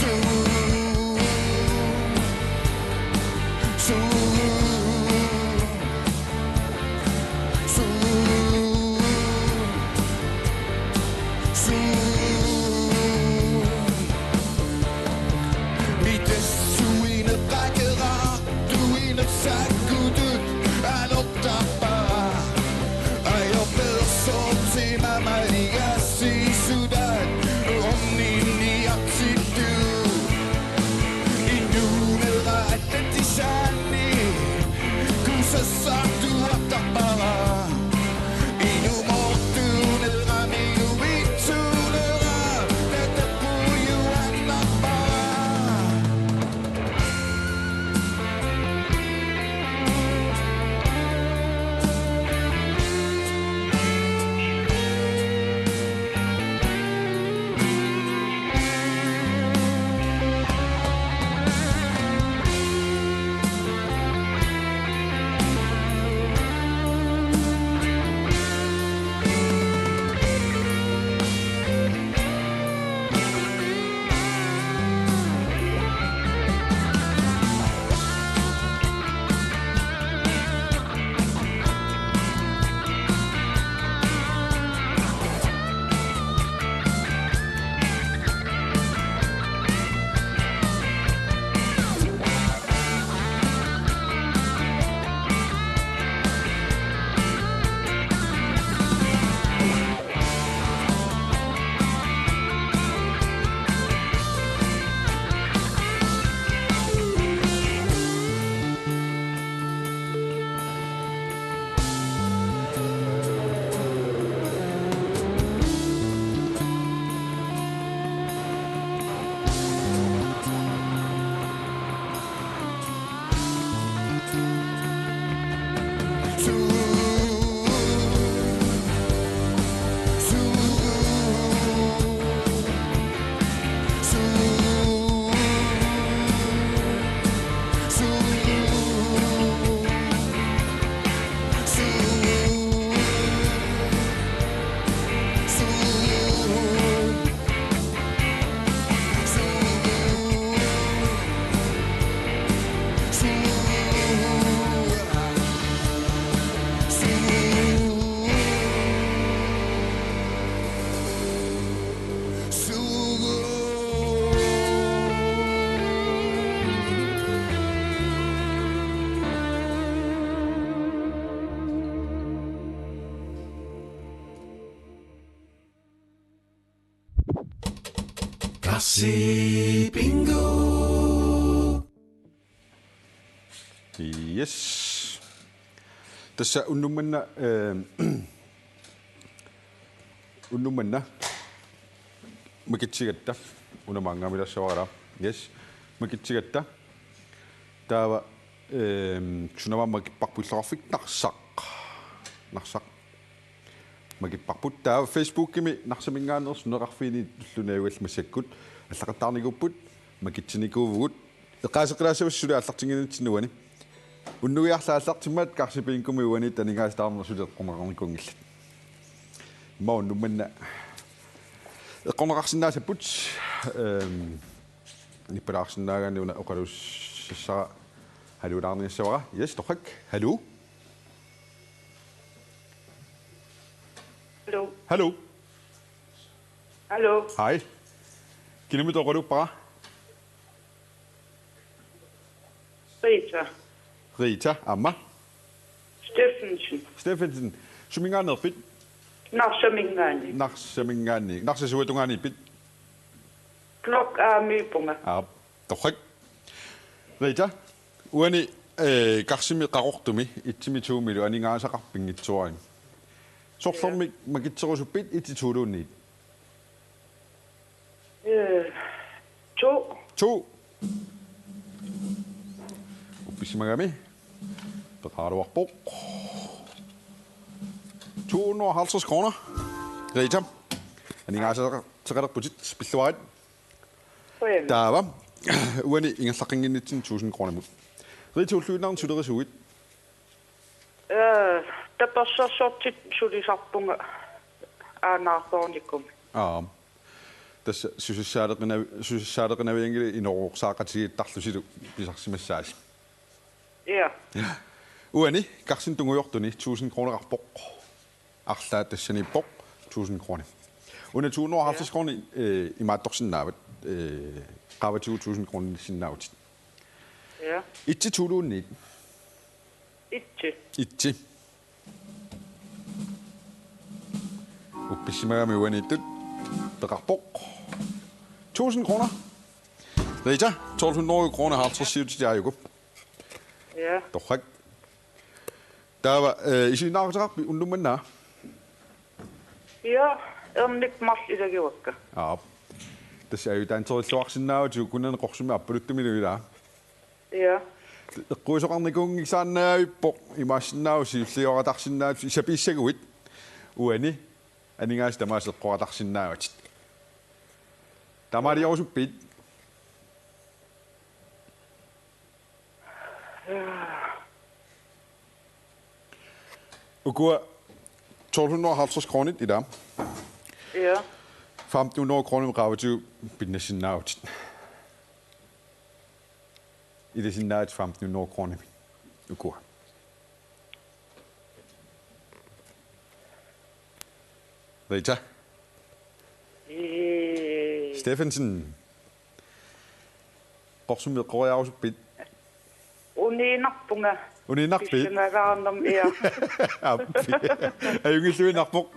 Too Marsi Bingo. Yes. Tässä unnumanna makitsigata unamanga sawara. Yes. Makitsigata taava sunama makipparpullerafik narsaq makipparput taava Facebook-imi narsamingaaners nerarfiini tullunaigual massakkut allaqattarnigupput makitsinikuuvugut eqaaseqilaasavussuli allartinginitsinnuani unnuiarlaallartimmaat karsipiinkumi uani taningaastаарnersuleqqornaqarnikungillat maunnumanna eqqornaqarsinnaasaput nippalaarsinnaagaani una oqalussara haluulaarniassavara yes toqak hallo Hallo. hallo hej kilometer oqalu para Rita amma Steffensen sumingaannerpit narsamingaanni narsasuutungaani pit Klok aamypunga. toqak Rita uani karsimi qarortumi itsimituumilu aningaasaqarpingitsuarin sorlormi makitserusuppit itituuluunniit to uppisimagami peqaaluarpoq 250 kroner Rita aningaasaqarputit pilluarit taava uani ingerlaqinginnitsin 1000 kroner mut Rita ulluinarn sulerisuit Tapassortit sulisarpunga aanaartoornikum. tässä syyssaadaqinaviangili inoruqsaaqatigiittarlusilu pisarsimassaali Ja. uani karsin tungujortuni 1000 kroner arpoq arlaa tassanippoq 1000 kroner una 250 kroner imaattorsinnaavat qaavati 1000 kroner sinnaavutit Ja. itsi tuluunniit itsi uppissimagami uaniittut peqarpoq 1000 kroner Rita 1200 kroner 50 siutit jaajugup Ja. toqak taava isinaarutaqarpi unnumannaa Ja, ernik mars isagiwakka. tässä ayutanterilluarsinnaavutu kunan qorsumi appaluttumiluilaa Ja. eqquisoqarnikungisaannaavippoq imaassinnaavusi ulliorataarsinnaavat isapiissaguit uani aningaas tamaaseqqoratarsinnaavat tamaliorusuppiit ukua 1250 kronit i dag. Ja. 1500 kroner qaavatu pinnassinnaavut idasinnaat 1500 kroner ukua Rita Steffensen qorsumi qoriarusuppit Uniinarpunga. Uniinarpit Pissanagaarnam ja. Ayungilluinarpoq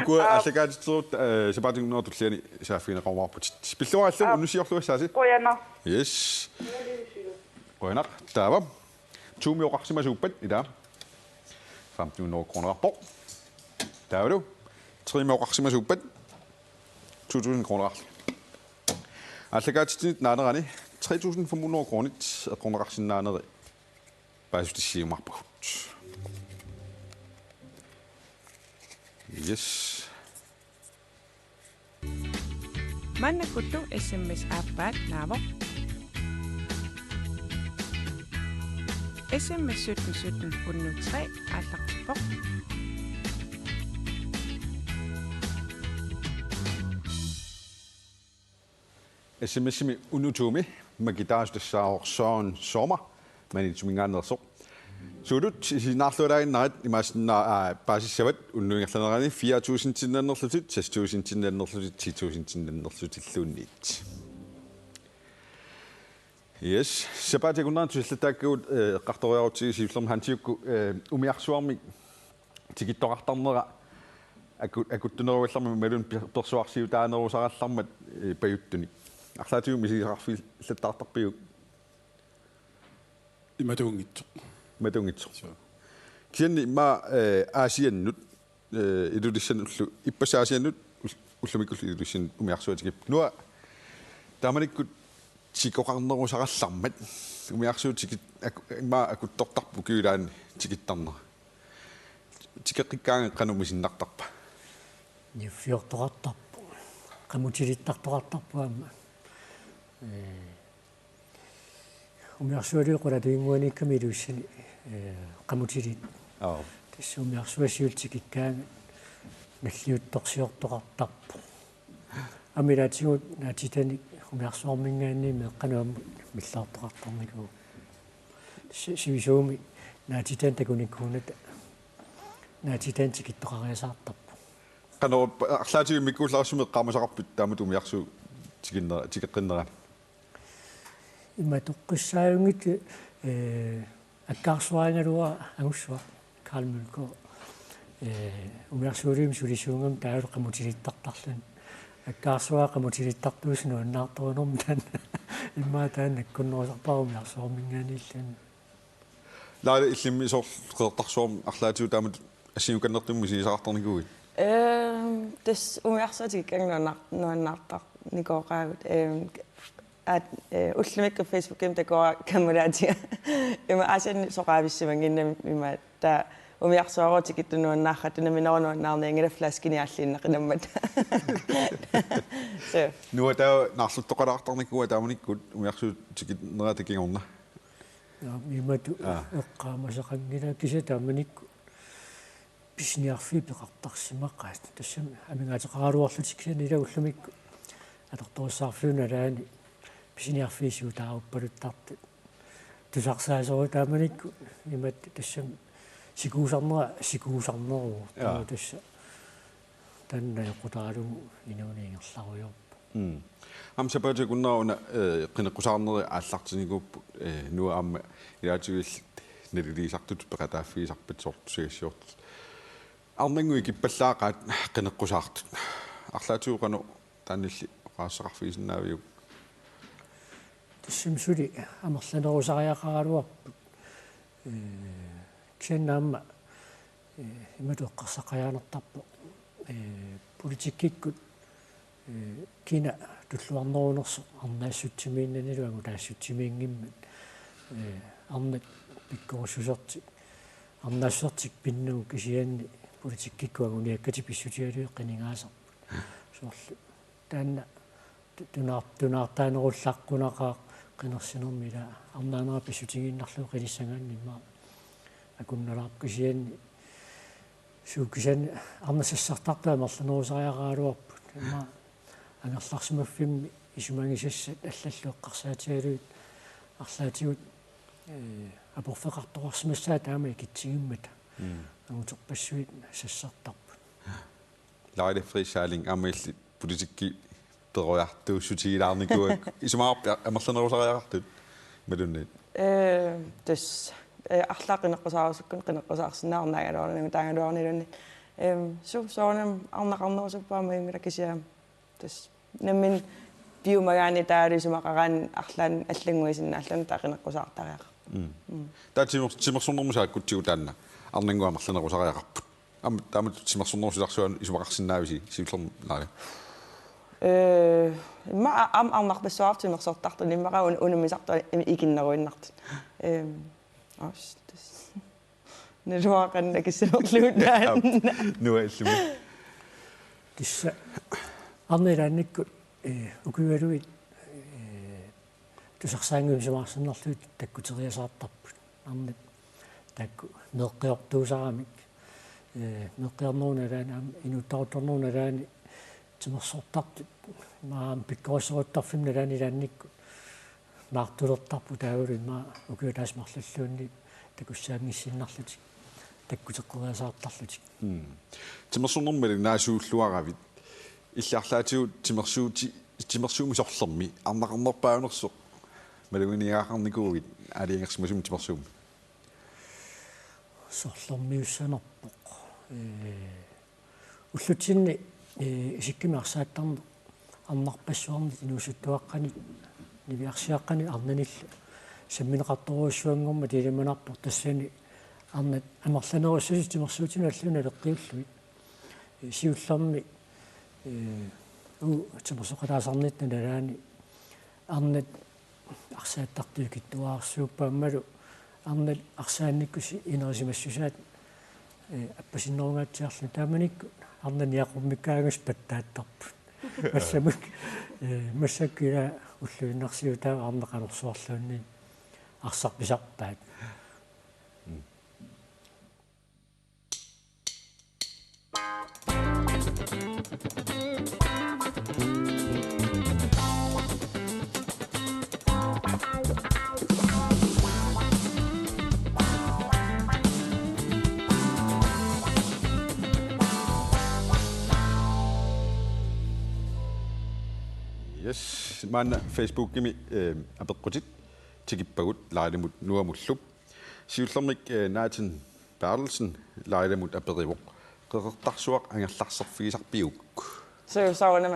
ukua allakaatitserut sapatingunertulliani saaffineqormaarput pilluarallu unnusiorluassaasi Qoyana. yes qoyanaq taava tuumioqarsimasuuppat ila 1500 kroner arpoq taavalu trimioqarsimasuuppat 2000 kroner allakaatitsinit naanerani 3500 kronit eqorneqarsinnaaneri paasutissiumarpagut yes Mannakullu SMS aappaat naavo. SMS 1717 103 аллартиппоq. SMS-imi unutuumi magitaastassaaqorsoon sooma manitumingaannersoq sulut isinaarlualainnarit imaassinaa paasissavat unnuingerlanerani 4000 tinnernerlutit 6000 tinnernerlutit 10000 tinnernerlutilluunniit yes sapatikunnaantullataakkuut eqqartoriarutigisivlerm hantiukku umiarsuarmik tikittoqartarnera akuttuneruallarmi malun persuarsiutaanerusarallarmat pajuttuni арлаатиу мисигисарфи латтаартарпиу иматунгитсо матунгитсо кианни ма аасианнут илулиссан уллу иппасаасианнут уллумиккулли илулиссан умиарсуатигип нуа тааманиккут сикоқарнерусараллармат умиарсуутикит имма акуттортарпу кюлаани тикиттарнера тикеққиккаанге қанумисиннартарпа ниффиортоқартарпу qamutilittaqtoqartarpuamma умиарсуалиуқула туингуаникками илуссани qamutilit тассумиарсуасиултикиккаanga наллиутторсиортоқартарпу амилаатигут наатитани умиарсуармингаанни меққануаммут миллаортоқартарникуу сивисууми наатитан такуниккууната наатитан тикиттоқариасаартарпу qano арлаатиу миккууллаарсуми эққармасақарпит таамат умиарсу тикиннера тикеққиннера иматоққиссааюнгит аккаарсуаангалуа агуссуа калмулко умиарсуулиум сулисуунгам таалу qamutilittaqtarlun аккаарсуа qamutilittaqtuusnu аннаартуунерм тан имма таан наккуннерусарпарумиарсуармингааниллан лаала иллимми соор қеэртарсуарм арлаатиу таамат ассиуканнертумми сисақартарникуугит тас умиарсуатиккангнуаннар нуаннаартар никооqaagut at уллумикка фейсбукким такора камераатига има асианни соqaavissиман иннами има та умиарсуарутикиттунуаннааррат наминерунуаннаарниангила фласкиниаллииннеқ инаммат so нуа таа наарлуттоқалаартарникуа тааманиккут умиарсуутикит нератакингорна имату эққаамасақангила киса тааманикку писниарфи пеқартарсимаққаат тассам амингаатеқаралуарлутиккиани ила уллумикку атортуссаарфиуналаани писниарфисуу тааруппалуттарт тусарсаасору тааманикку имат тассам сикуусарнеру тасса танна яқутаалугу инуниингерларуйорпа амсапаати куннауна қинеққусаарнери ааллартиникууппут нуа аама илаатигилл налилисартут пеқатааффиисарпит сортусигассиортут арнангуи киппаллаақаат қинеққусаартут арлаатиуқану таанилли оқаассақарфиисиннаавиук тассимсули амерланерусариақаралуарпут ксеннаама иматуэққарсақаяанертарпо политиккиккут кина туллуарнерунерсо арнаассутсимииннанилуангу таассутсимиингиммат арнак пиккорусусерти арнаассертик пиннуу кисианни политиккиккуагу ниаккати писсутиалуи қинингаасарпут соорлу таанна тунаартаанеруллаққунақаа qinерсинермила арнаанера писсутигииннарлуу қилиссангааннимма акунналаарп кисианни сууккисан арнасассартартаа мерланерусариақаалуарпут имма ангерларсимаффимми исумангисассат аллаллуэққарсаатигалуит арлаатигут апорфеқартоқарсимассаа таама икитсигиммата агутерпассуит сассартарпут лайде фрисалинг аммилли политикки перояртуussутигилаарникуак исумаарп амерланерусариақартут малуннит тас арлаақинеққусаарусуккун қинеққусаарсинаарнаагалуарнагу таагалуарнилунни соонам арнақарнерусуппаама имилакисиам тас наммин биумагаани таалисумақараан арлаан аллангуисиннааллан таақинеққусаартариаqa таатимерсуннэрмусааккутсигу таанна арнангуа мерланерусариақарпут ам таамат тимерсуннэрусиларсуан исумақарсинаависи сиуллерм наали ма арнартассуартимерсортарту ниммараун унумисарта игиннеруиннарт тас нэлуақанна киссерлуутаан нуа иллуми тисса арнилаанникку укуалуит тусарсаангуимсумаарсиннарлуут таккутериасаартарпут арнат такку меэққиортуусарамик меэққиарнууналаана инуттаруторнууналаани тимерсортартут маам пиккорисеруттарфимналаани лаанникку наартулертарпу таагулимма укуалаас марлаллуунни такуссаангиссиннарлутик таккутеққериасаартарлутик тимерсуннэрмали наасууллуаравит илларлаатигу тимерсууми сорлерми арнақарнерпаунерсо малугиниаақарникуугит аалиангерсимасуми тимерсууми сорлермиуссанерпоқ уллутсинни исиккими арсааттарну арнарпассуарни инуусуттуаққани нивиарсиаққани арнанилла самминеқарторуссуангорма тилиманарпор тассани арнат амерланеруссуси тимерсуутина аллуна леққиуллуи сиуллерми тимерсоқалаасарнитна налаани арнат арсааттартуикиттуаарсууппааммалу арнат арсаанниккуси инерисимассусаат аппасиннерунгаатсиарлу тааманикку арнаниақуммиккаагас паттааттарпут массаккила уллуиннарсиу таа арнеқалерсуарлуунни арсарписарпаат Yes, man Facebook gimi abeqqutit tikippagut lailemut nuamullup siullermik Nathan Bertelsen lailemut aperivoq qeqertarsuaq angerlarserfigisarpiuk Sawna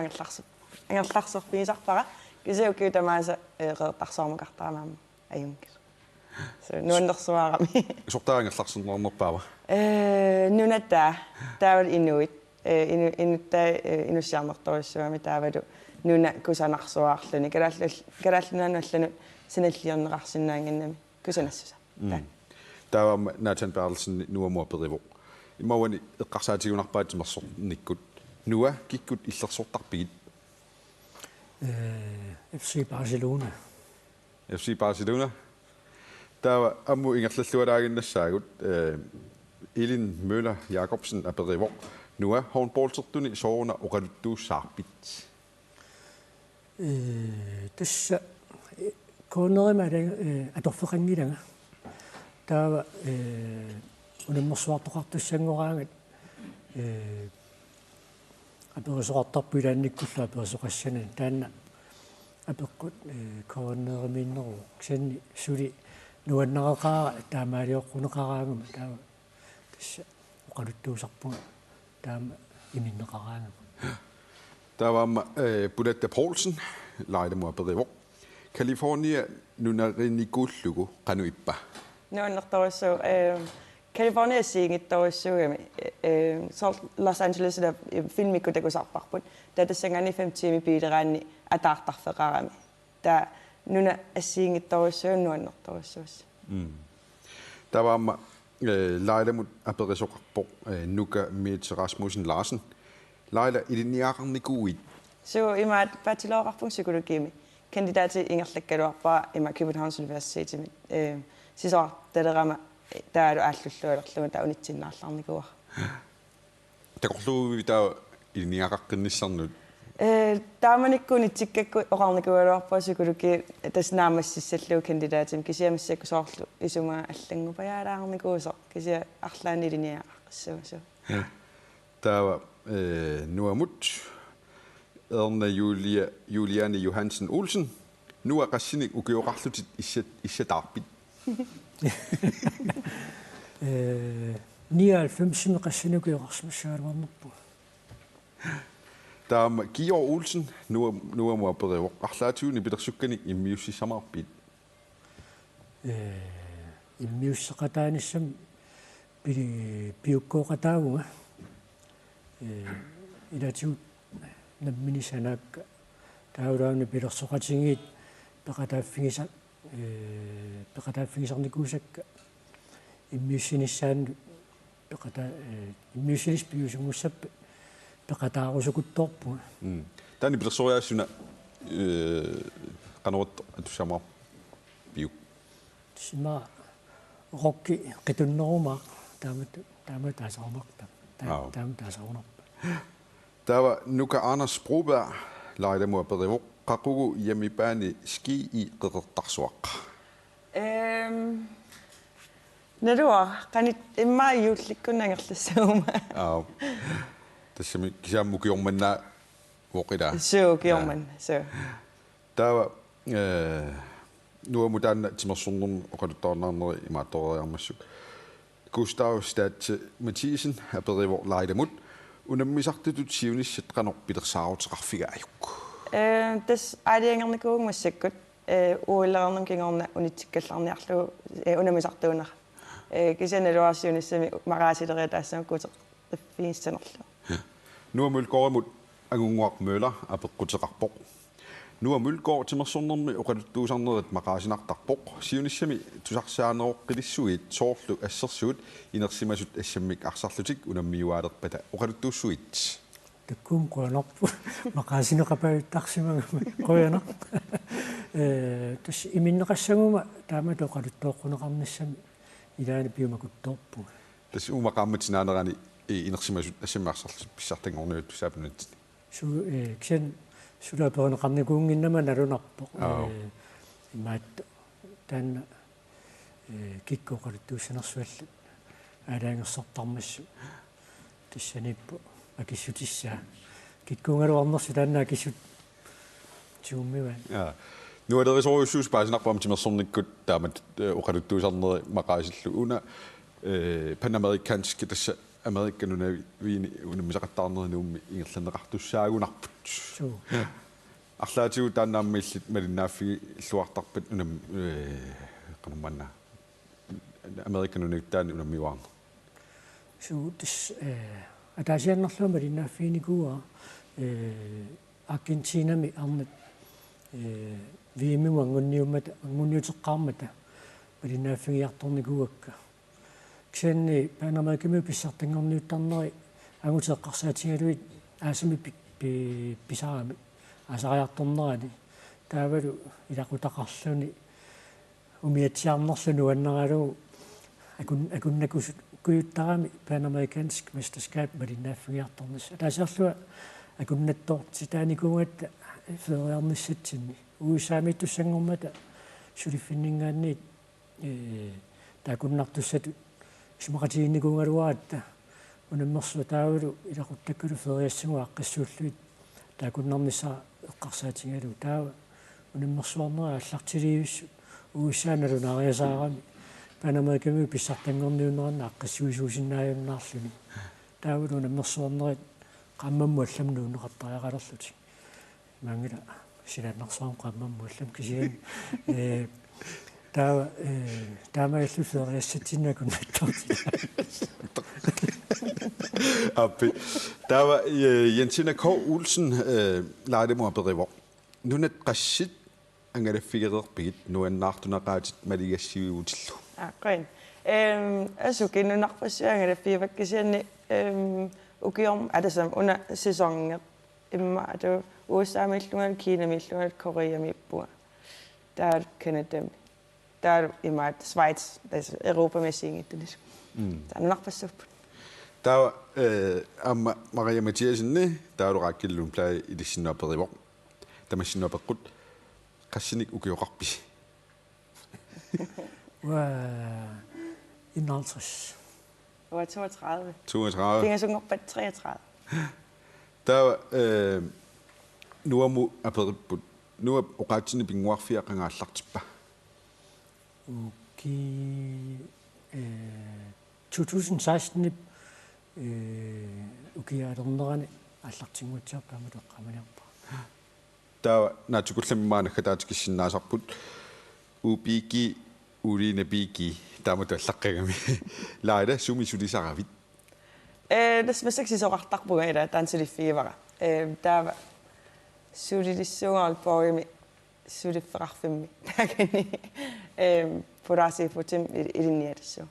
angerlarserfigisarpara kisiukki tamaasa qeqertarsaarmukartaamaama ajunkis nuannersuarami sortaangerlarsernernerpaava nunattaa taaval inuit inuttaa inussiarnertorissuami taavalu nuna kusanarsuaarluni kalaallunaanu sinalliorneqarsinnaanginnami kusanassusa taava Nathan Bertelsen nuamu aperivoq imawani eqqarsaatigunarpaat timersornikkut nua kikkut illersortarpigit FC Barcelona taava ammu ingerlallualaaginnassaagut Elin Møller Jacobsen aperivoq nua hornballsertuni sooruna oqaluttuussaarpit тасса коонеримала аторфеқангилага таава унаммерсуартоқартуссангораангат аперисоқартарпилаанниккулла аперисоқассана таанна апеққут коонериминнеру ксанни сули нуаннереқаара таамаалиоққунеқараангама таава тасса оқалуттуусарпуга таама иминнеқараангама taava Bulette Poulsen lailemut aperivoq California nunarinikуулlugu qanuippa nuannertorissu California siingittorissuugami Los Angeles da filmikku takusarparput tatasangani 5 tiimi piileraanni ataartarfeqarami ta nuna assiingittorissuun nuannertorissuus taava lailemut aperisoqarpoq nuka Mette Rasmussen Larsen Laila iliniaqarnikuit imaat bachelorarpung psykologimi kandidaati ingerlakkaluarpaa ima Københavns Universitet sisoar talerama taalu aallullualerluga taa unitsinnaarlarnikuar taqorluuvi taa iliniaqaqqinnisarnut taamanikkuuni tikkakku oqarnikualuarpaa psykologi tasnaamassissallu kandidaatim kisiamassakku soorlu isuma allangupajaalаарnikuuso kisia arlaani iliniaqaqqissuusu taava nuamut erna Juliane Johansen Olsen nua qassinik ukioqarlutit issataarpit 99 qassinik uqioqarsmassualuarnerpu taama Gior Olsen nuamu aperivoq qarlaatuuni pilersukkanik immiussissamarpit иммиуссеқатааниссам пиуккооқатаагуга илатиут намминисанаакка таулаани пилерсоқатингиит пеқатааффигисарникуусакка иммиуссиниссаанну иммиуссинис пиусунгуссаппа пеқатаарусукутторпуга таани пилерсориаассуна qanort atussamaar piuk сима рокки qitunnерумаа таама таасаармарта таама таасаарнарпа taava nuka Anders Broberg lailemut aperivoq qaqugu yamipaani ski I qeqertarsuaq Narua qanit imma yuullikkunangerlassuuma tassami kisaammukiormanna voqila suukiorman taava nuamutaanna timersornermu oqaluttornaarneri imaattoriarmassuk Gustav Stat Mathisen aperivoq lailemut unammisartutut siunissat qanorpilersaaruteqarfigaajuk Des aadiangerni kuungmassakut uillernerngingorna unitsikkallarniarlu unamisartuuner. Kisianaluarsiunissami maraasileria taassamakkute affiinstanerlu. Nu er Mølgaard imod angunguaq møller apeqquteqarpoq. Nu er Mølgaard timersornermi uqaluttuusarnerit maqaasinartarpoq siunissami tusarsaaneriqqilissuit soorlu assersuut inersimasut assammik arsarlutik unammiuaalerpata uqaluttuussuit. Takkum qoanerpu maqaasineqapavittarsimagama qoyana. Tas iminneqassaguma taama toqaluttoqquneqarnassami ilaani piumakuttorpu. Tas umaqaammatsinaanerani inersimasut assammaarserlu pissartangornuut tusaapunat. Su ksen sulapereneqarnikuunginnama nalunarpoq. Imaat taanna kikkoqaluttuussanersuallat аалаангерсортармассу тассаниппу акиссутиссаа киккунгалуарнерсу таанна акиссут тиуммиван nu er der så jo synes bare snakke om til mig som det godt der med uqaluttu sarneri maqaasillu una panamerikansk der amerikanuna vi una misaqattarneri nuummi ingerlanneqartussaagunarput арлаатигу тааннааммииллит малиннааффиги луартарпат унам qanummanna amerikanunigtaani unammiuarna suutis атаасианнерлума малиннааффиникуа аргентинами арнат виимму ангунниуммата ангунниутеққармата малиннааффигиарторникуакка ксенни панамакими писсартангорниуттарнери агутеққарсаатингалуит аасами писарами асариарторнерани таавалу илақутақарлуни умиатсиарнерлуну аннералу акуннакусут куйуттарами панамериканск мастерскап малиннааффигиарторнис атаасерлуа акуннаттоортитааникунгатта федериарниссатсинни уисаамиттуссангормата сулиффиннингаанниит таакуннартуссату исмақатигинникунгалуаатта унаммерсуа таавалу илақуттаккулу федериассагуа аққиссууллуит таакуннарнисаа эққарсаатингалу таава унаммерсуарнера аллартилиивиссу уиссааналунаариасаарами панамериками писсартангорниунерана аққиссуисуусиннааюннаарлуни таавалу унаммерсуарнерит qammammu allamnuunneqartariaqalerluti mangila silannersaam qammammu allam kisian taamaillu federiassatsinnakunattorti appi taava Jensina K. Olsen laademu aperivo nunat qassit angalaffigererpigit nuannaartunaqaatit maligassiuutillu aqin asukиннунарпассуангалаффииваккисианни ukiom adasam under sæsonen imma adu USA-millungal Kina-millungal Korea-mippua der Canada der imma Schweiz das Europamessing det der nok passup der amma Maria Mathiasen der du rakkillun play i det sinna perivo der maskinna bequt qassinik ukiorarpi wa inaltras var 32. 32. Det er så nok på 33. Der nu er mu aperipo nu er oqaatini pinguarfiaqangaallartippa. Okay 2016 ukiaadornerani аллартингуутсиарпааму тоққаманиарпа. Der natukullammaana khataatikissinnaasaarput upiki ulinapiki taamutallaqqiggami laida sumisulisaravit das smasaksisoqartarpuga ila taansiliffiivara taava sulilissuungalpoorimi sulifferarfimmi taakani puraasiifutim ilinniatassu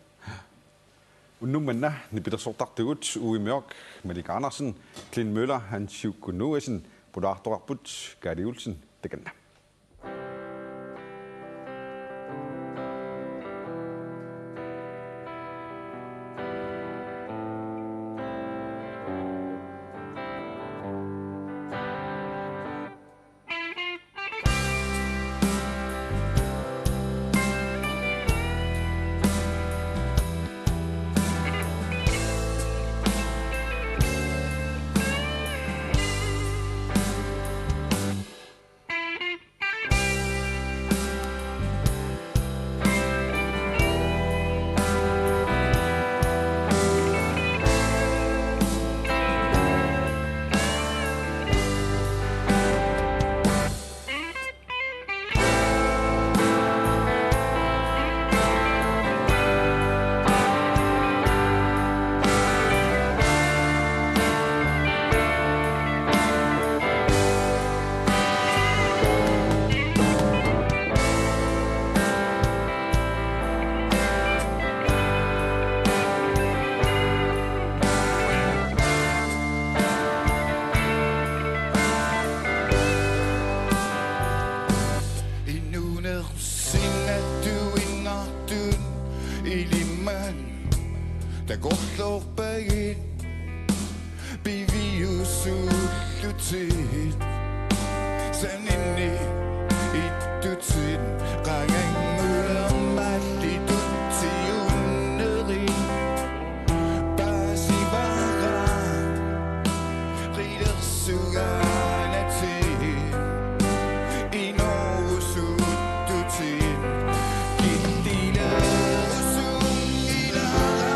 unnummanna nipitersortartugut uimiork Malik Andersen Klin Møller Hans Sjukunuesen Polartorput Gadi Olsen tekanna tit Sen inni ittutin Qangang ulermalli tutti unneri Pasivara Ridersuganati Inorusuttutin Kittilerusung ilara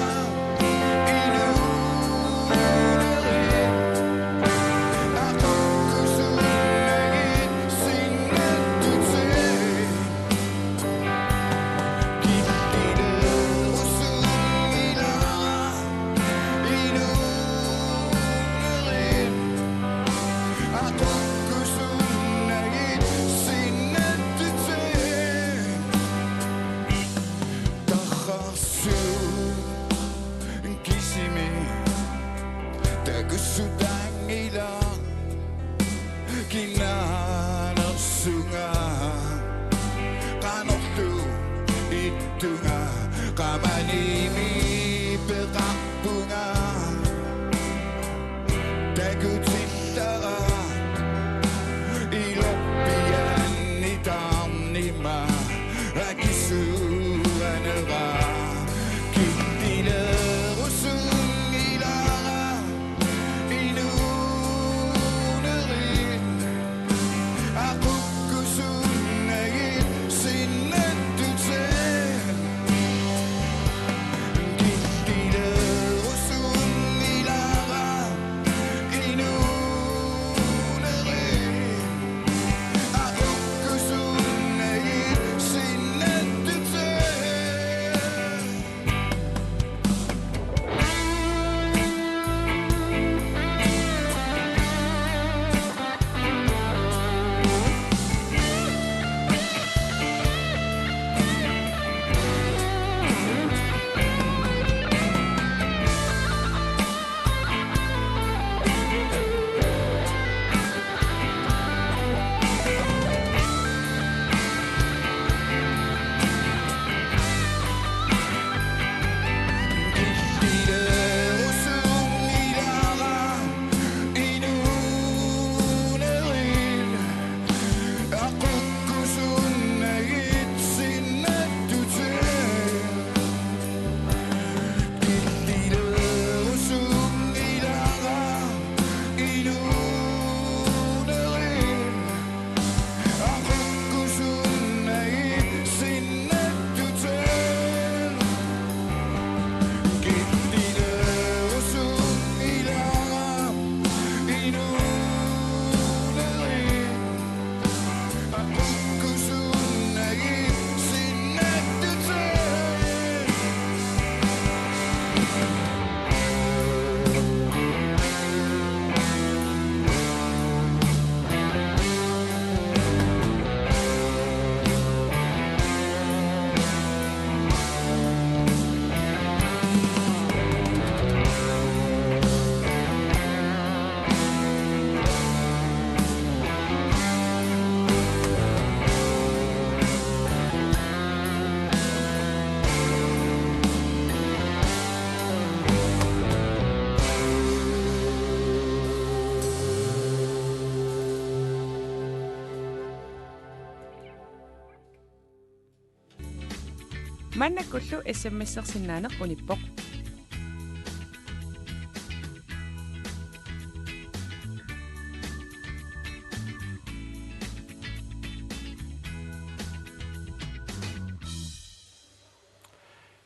Mannakullu SMS-ersinnaaneq unippoq.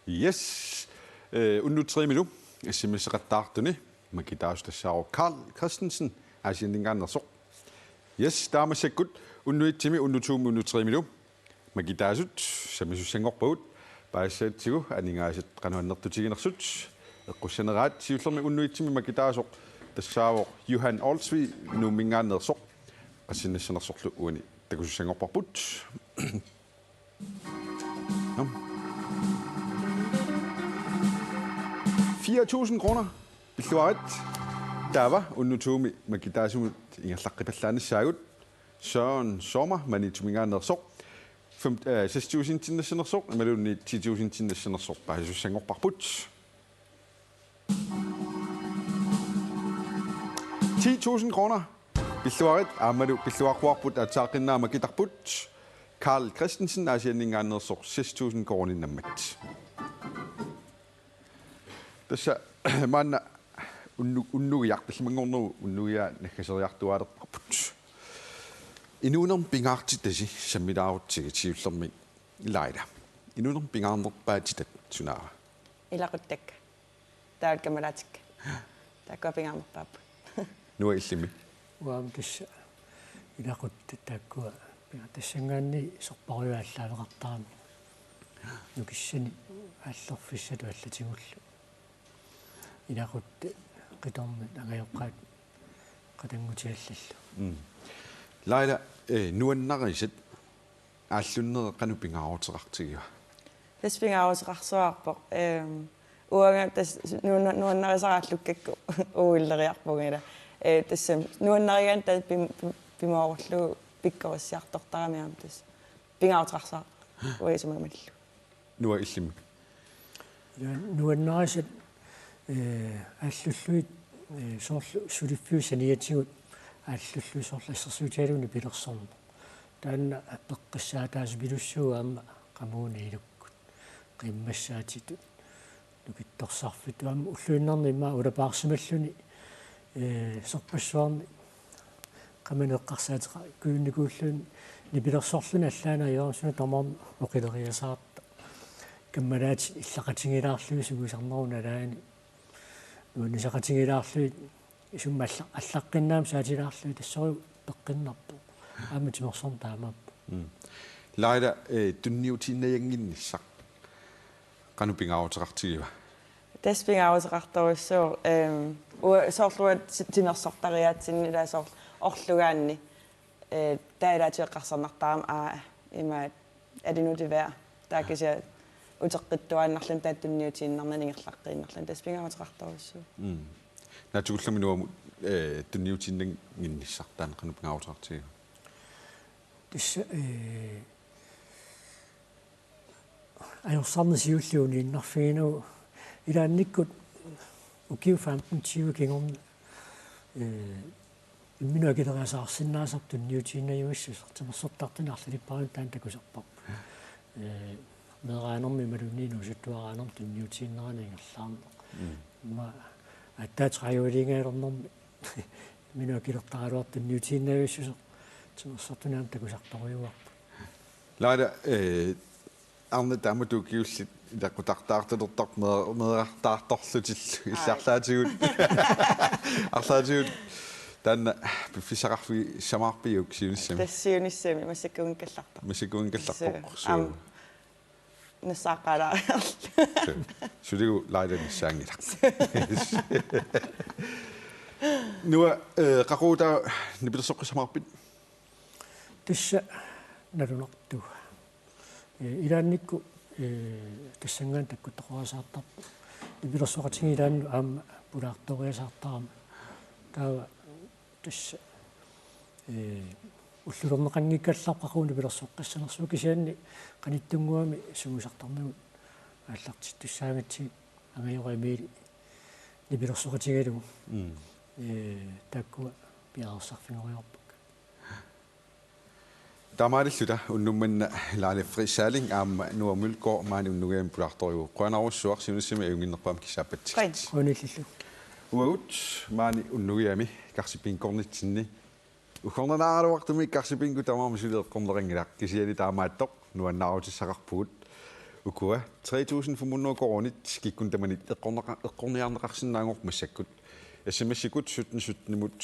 Yes. Unnu 3 minu. SMS-eqattaartuni. Makitaastassaaru Karl Christensen. Asianingaannersoq. Yes, taamasakkut. Unnuitsimi unnutuum unnu 3 minu. Makitaasut samisussanngorpagut. Paassaatigu aningaasat qanuannertutiginersut. Eqqussaneraat siullermi unnuitsimi makitaasoq. Tassaawoq Johan Olsvi nuummingaannersoq. Qassinassanersorlu uani takusussanngorparput. 4.000 kroner. Billuarit. Tava unnutuumi makitaasumut ingallaqqipallaanisaagut. Søren Sommer manitumingaannersoq. 6.000 tinnassinersoq imalunni 10.000 tinnassinersoq paasussangorparput. 10.000 kroner. Pilluarit aamalu pilluaqquarput ataaqinnaama kitarput Carl Christensen asianningaannersoq 6000 kroninammat. Tassa maanna unnugiartallimangorneru unnugia nakkaseriartuaalerparput. Inuunerm pingaartitasi sammilaarutsigit siullermi ilaila. Inuunerm pingaarnerpaatitat sunaara. Ilaquttakka. Taalkamalatikka. Takkapingaarnerpaappu. Nua illimi. Uam tassa ilaqutta taakkua tassangaanni sorpariuaallaaveqartaami. Nukissani аллерфиссалу аллатигуллу. Ilaqutta qitormut angajoqqaat qatangutiallallu. Laila nuannarisit ааллуннере пингаарутеқартигиа. Тас пингаарутеқарсуарпоқ уанга тас нуаннарисарааллуккакку уиллериарпугила тассам нуаннариган тас пимаорлу пиккориссиартортарамиам тас пингаарутеқарсаа уисумамаллу. Нуа иллими. Нуаннарисат аллуллуит соорлу сулиффиусаниатигут аллуллуи соорлассерсуутиалуни пилерсорну. Таанна пеққиссаатаас билуссуу аама qamuni ilukkut qimmassaatitut nukittorsarfitu aama ulluinnerni imma ulapaarsimalluni serpassuarni qamaneqqarsaatiqa kuunnikuulluun nipilersorluni allaana yorsuna tomorn oqileriasaarta kammalaati illaqatingilaarlui suguisarneruna alaani nuunisaqatingilaarlui isumma allaqqinnaam saatilaarlui tassoriu peqqinnerpu aama timersorn taamappu. Laida tunniutiinnajanginnissaq qanu pingaaruteqartigiva. Tas pingaaruteqartorussuu soorluat timersortariaatsinni soor orlugaanni taalaatiqarsarnartaam ima adinu det værd der kan jeg uteqittuaannarlan taattunniutiinnarnaningerlaqqinnerlan tas pingaaruteqartorussuu. Natuullami nuamu tunniutiinnaginnissaq taan qanu pingaaruteqartigiva. Tissa ajorsaarnisiulluuni innarfiinu ilaannikkut ukiu 15-20 kingorna imminuakileriasaarsinnaasartu niutiinnajuissusartimersortartinarlilipparun taan takuserpar meeraanermi maluniinuusuttuaraanerm tunniutiinneraniingerlaarneq ma attaatrajuuliingaalernermi imminuakilertaraluartu niutiinnajuissusaq timersortunaam takusarparujuarpu. Laida arne taamatuukiullit ilaqqutartaartalertaq meerartaartorlutillu illarlaatigut arlaatigut taanna piffisaqarfi samaarpiuk siunissami. Tassiunissami massakkuunkkallartar. Massakkuunkkallarpoq suu. Nassaqala. Suligu laida nissaangilaq. Nua qaquuta nipilersoqqisamaarpit. Tissa nalunertu ilaannikku tassangaan takkuttoqorasaartarpu ipilersoqatingi ilaannu aama pulaartoriasaartarama taava tassa уллулернеқангиккалларпақуни пилерсоққиссанерсуу кисианни қаниттунгуами сугусартарнагут ааллартиттуссаагатси ангайоқамиили нипилерсоқатигалугу таккуа пиарсарфингориорпак Тамаариллута уннумманна лаалиффри саалин аама нуамулкоо маани уннугаам пулаарторюу қуанаарусsuaq сунissimi аюнгиннерпаам кисааппатсигит қониллу уагут маани уннугиами карсипинкорнитсинни укорнанааруартуми карсипинку тамаама сулеэққорнерингилақ кисиали таамааттоқ нуаннаарутиссақарпугут укуа 3500 коронит киккун таманит эққорниарнеқарсинаангоқ массаккут смсикут 17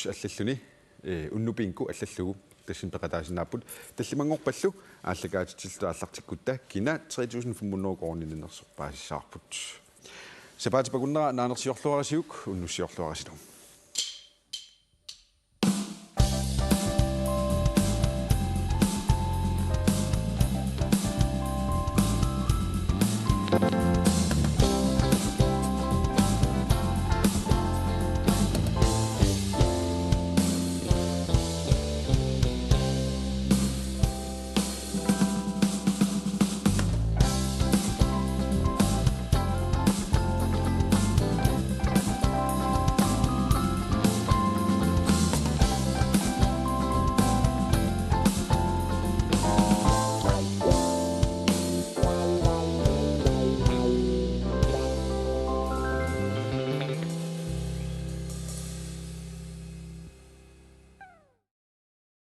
аллаллуни уннупинку аллаллугу тасин пеқатаасинааппут таллимангорпаллу ааллагаатитсиллу ааллартиккутта кина 3500 корониннерсорпаасиссаарпут сапаати пагуннера наанерсиорлуарасиук уннуссиорлуарасилу